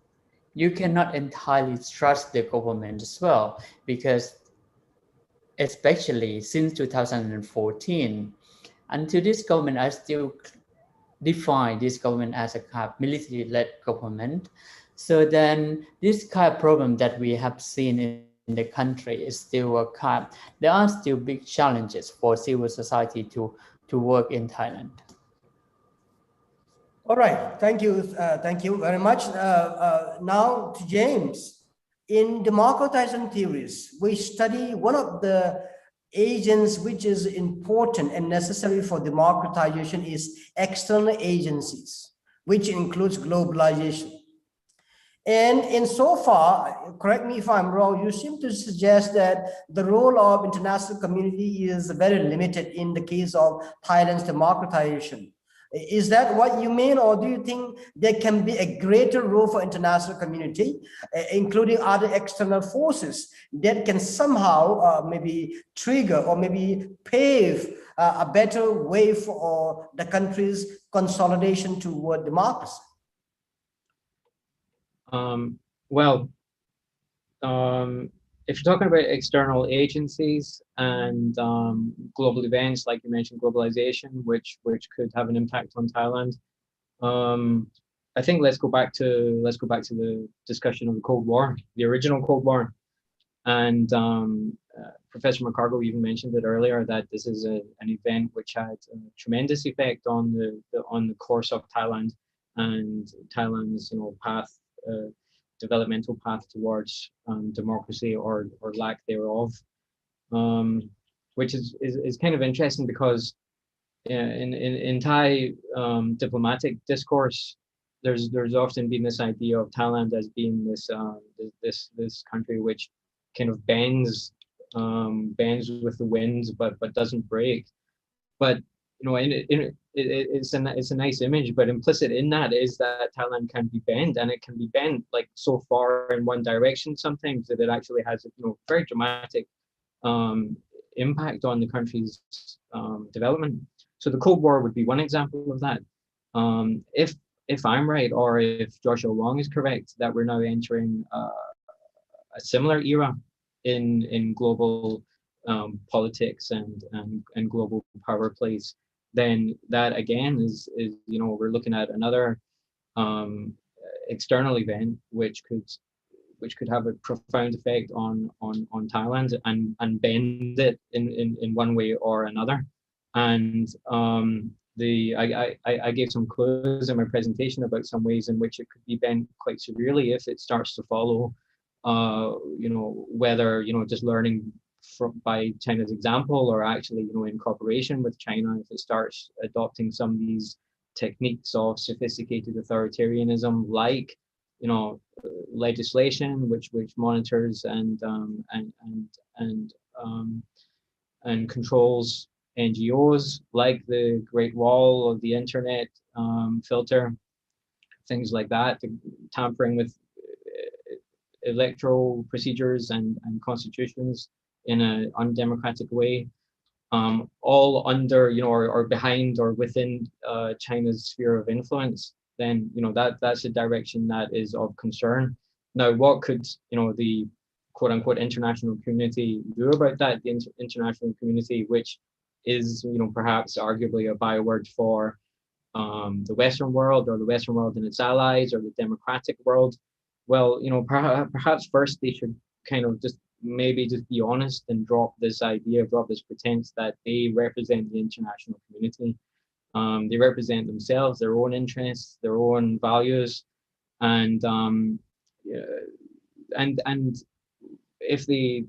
you cannot entirely trust the government as well, because especially since 2014, until this government, I still define this government as a kind of military-led government. So then this kind of problem that we have seen in the country is still a kind, there are still big challenges for civil society to work in Thailand. All right, thank you very much. Now to James. In democratization theories, we study one of the agents which is important and necessary for democratization is external agencies, which includes globalization. And insofar, correct me if I'm wrong, you seem to suggest that the role of international community is very limited in the case of Thailand's democratization. Is that what you mean, or do you think there can be a greater role for international community, including other external forces that can somehow maybe trigger or maybe pave a better way for the country's consolidation toward democracy? If you're talking about external agencies and global events, like you mentioned, globalization, which could have an impact on Thailand, I think let's go back to the discussion of the Cold War, the original Cold War, and Professor McCargo even mentioned it earlier that this is an event which had a tremendous effect on the course of Thailand and Thailand's path. Developmental path towards democracy or lack thereof, which is kind of interesting because in Thai diplomatic discourse, there's often been this idea of Thailand as being this country which kind of bends with the winds but doesn't break. But it's a nice image, but implicit in that is that Thailand can be bent, and it can be bent like so far in one direction sometimes that it actually has a very dramatic impact on the country's development. So the Cold War would be one example of that. If I'm right, or if Joshua Wong is correct, that we're now entering a similar era in global politics and global power plays, then that again is we're looking at another external event which could have a profound effect on Thailand and bend it in one way or another. And I gave some clues in my presentation about some ways in which it could be bent quite severely if it starts to follow whether just learning by China's example, or actually in cooperation with China, if it starts adopting some of these techniques of sophisticated authoritarianism, like legislation which monitors and controls NGOs, like the Great Wall of the Internet filter, things like that, tampering with electoral procedures and constitutions in an undemocratic way, all under or behind or within China's sphere of influence, then that's a direction that is of concern. Now, what could the quote unquote international community do about that? The international community, which is perhaps arguably a byword for the Western world, or the Western world and its allies, or the democratic world. Well, perhaps first they should kind of just be honest and drop this pretense that they represent the international community. They represent themselves, their own interests, their own values, and if they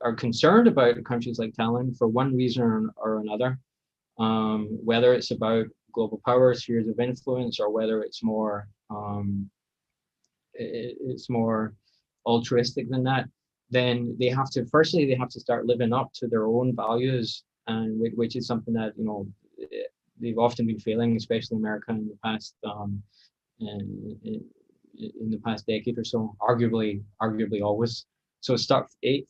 are concerned about countries like Thailand for one reason or another, whether it's about global power, spheres of influence, or whether it's more altruistic than that, then they have to start living up to their own values, and which is something that they've often been failing, especially America in the past decade or so, arguably always. So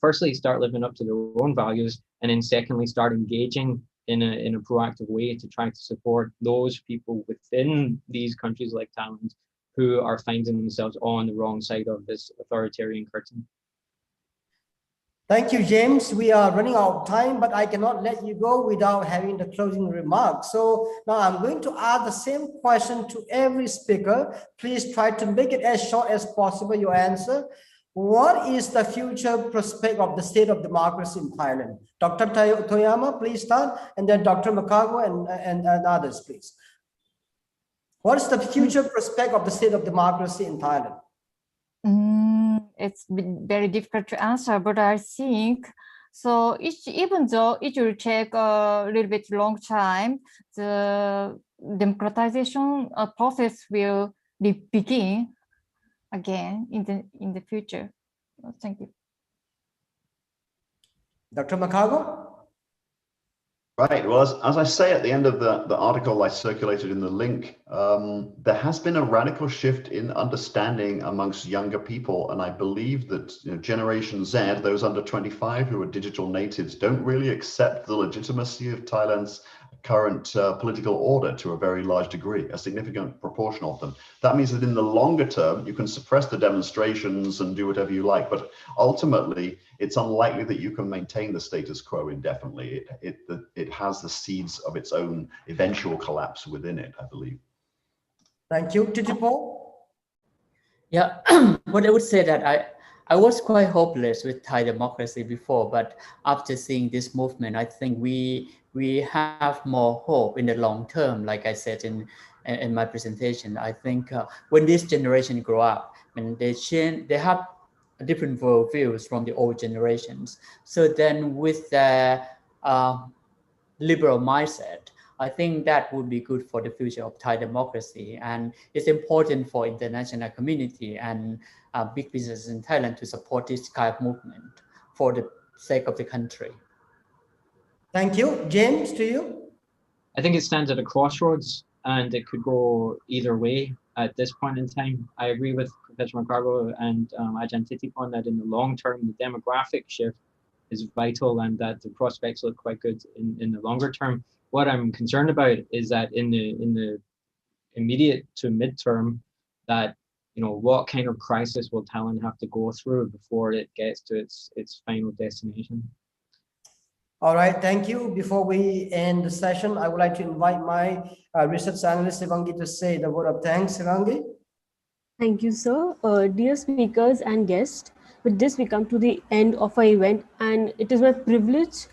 firstly start living up to their own values, and then secondly start engaging in a proactive way to try to support those people within these countries like Thailand who are finding themselves on the wrong side of this authoritarian curtain. Thank you, James. We are running out of time, but I cannot let you go without having the closing remarks. So now I'm going to ask the same question to every speaker. Please try to make it as short as possible, your answer. What is the future prospect of the state of democracy in Thailand? Dr. Toyama, please start, and then Dr. Makago and others, please. What is the future prospect of the state of democracy in Thailand? It's very difficult to answer, but I think so. Even though it will take a little bit long time, the democratization process will begin again in the future. Thank you. Dr. Makago? Right. Well, as I say at the end of the article I circulated in the link, there has been a radical shift in understanding amongst younger people. And I believe that Generation Z, those under 25 who are digital natives, don't really accept the legitimacy of Thailand's current political order to a very large degree, a significant proportion of them. That means that in the longer term, you can suppress the demonstrations and do whatever you like, but ultimately, it's unlikely that you can maintain the status quo indefinitely. It has the seeds of its own eventual collapse within it, I believe. Thank you. Titipo? Yeah, but I would say that I was quite hopeless with Thai democracy before, but after seeing this movement, I think we have more hope in the long term. Like I said in my presentation, I think when this generation grow up and they have different worldviews from the old generations. So then with their liberal mindset, I think that would be good for the future of Thai democracy. And it's important for international community and big businesses in Thailand to support this kind of movement for the sake of the country. Thank you. James, to you? I think it stands at a crossroads and it could go either way at this point in time. I agree with Professor Makago and Ajahn Titipo that in the long term, the demographic shift is vital and that the prospects look quite good in the longer term. What I'm concerned about is that in the immediate to midterm, that what kind of crisis will Thailand have to go through before it gets to its final destination? All right, thank you. Before we end the session, I would like to invite my research analyst, Sivangi, to say the word of thanks. Sivangi? Thank you, sir. Dear speakers and guests, with this we come to the end of our event, and it is my privilege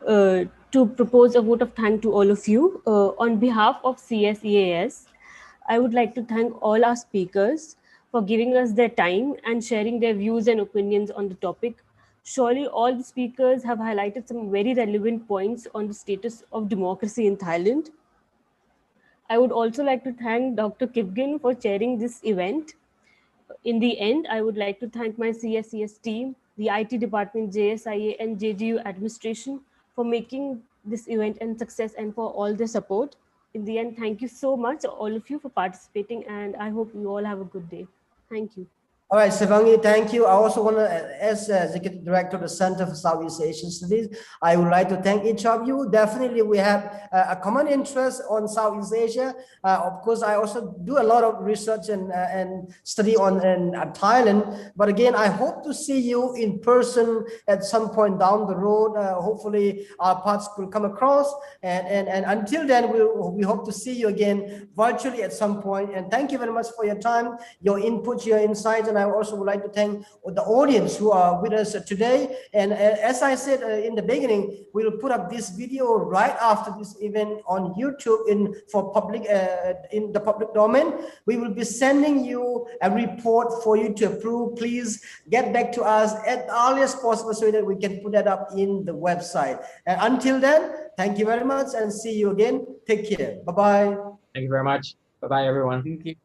to propose a vote of thanks to all of you. On behalf of CSEAS, I would like to thank all our speakers for giving us their time and sharing their views and opinions on the topic. Surely all the speakers have highlighted some very relevant points on the status of democracy in Thailand. I would also like to thank Dr. Kipgin for chairing this event. In the end, I would like to thank my CSES team, the IT department, JSIA and JGU administration for making this event a success and for all the support. In the end, thank you so much, all of you, for participating, and I hope you all have a good day. Thank you. All right, Sivangi, thank you. I also want to, as Executive Director of the Center for Southeast Asian Studies, I would like to thank each of you. Definitely, we have a common interest on Southeast Asia. Of course, I also do a lot of research and study on Thailand. But again, I hope to see you in person at some point down the road. Hopefully, our paths will come across. And until then, we hope to see you again virtually at some point. And thank you very much for your time, your input, your insights, and I also would like to thank the audience who are with us today. And as I said in the beginning, we will put up this video right after this event on YouTube in the public domain. We will be sending you a report for you to approve. Please get back to us at the earliest possible so that we can put that up in the website. And until then, thank you very much and see you again. Take care. Bye-bye. Thank you very much. Bye-bye, everyone. Thank you.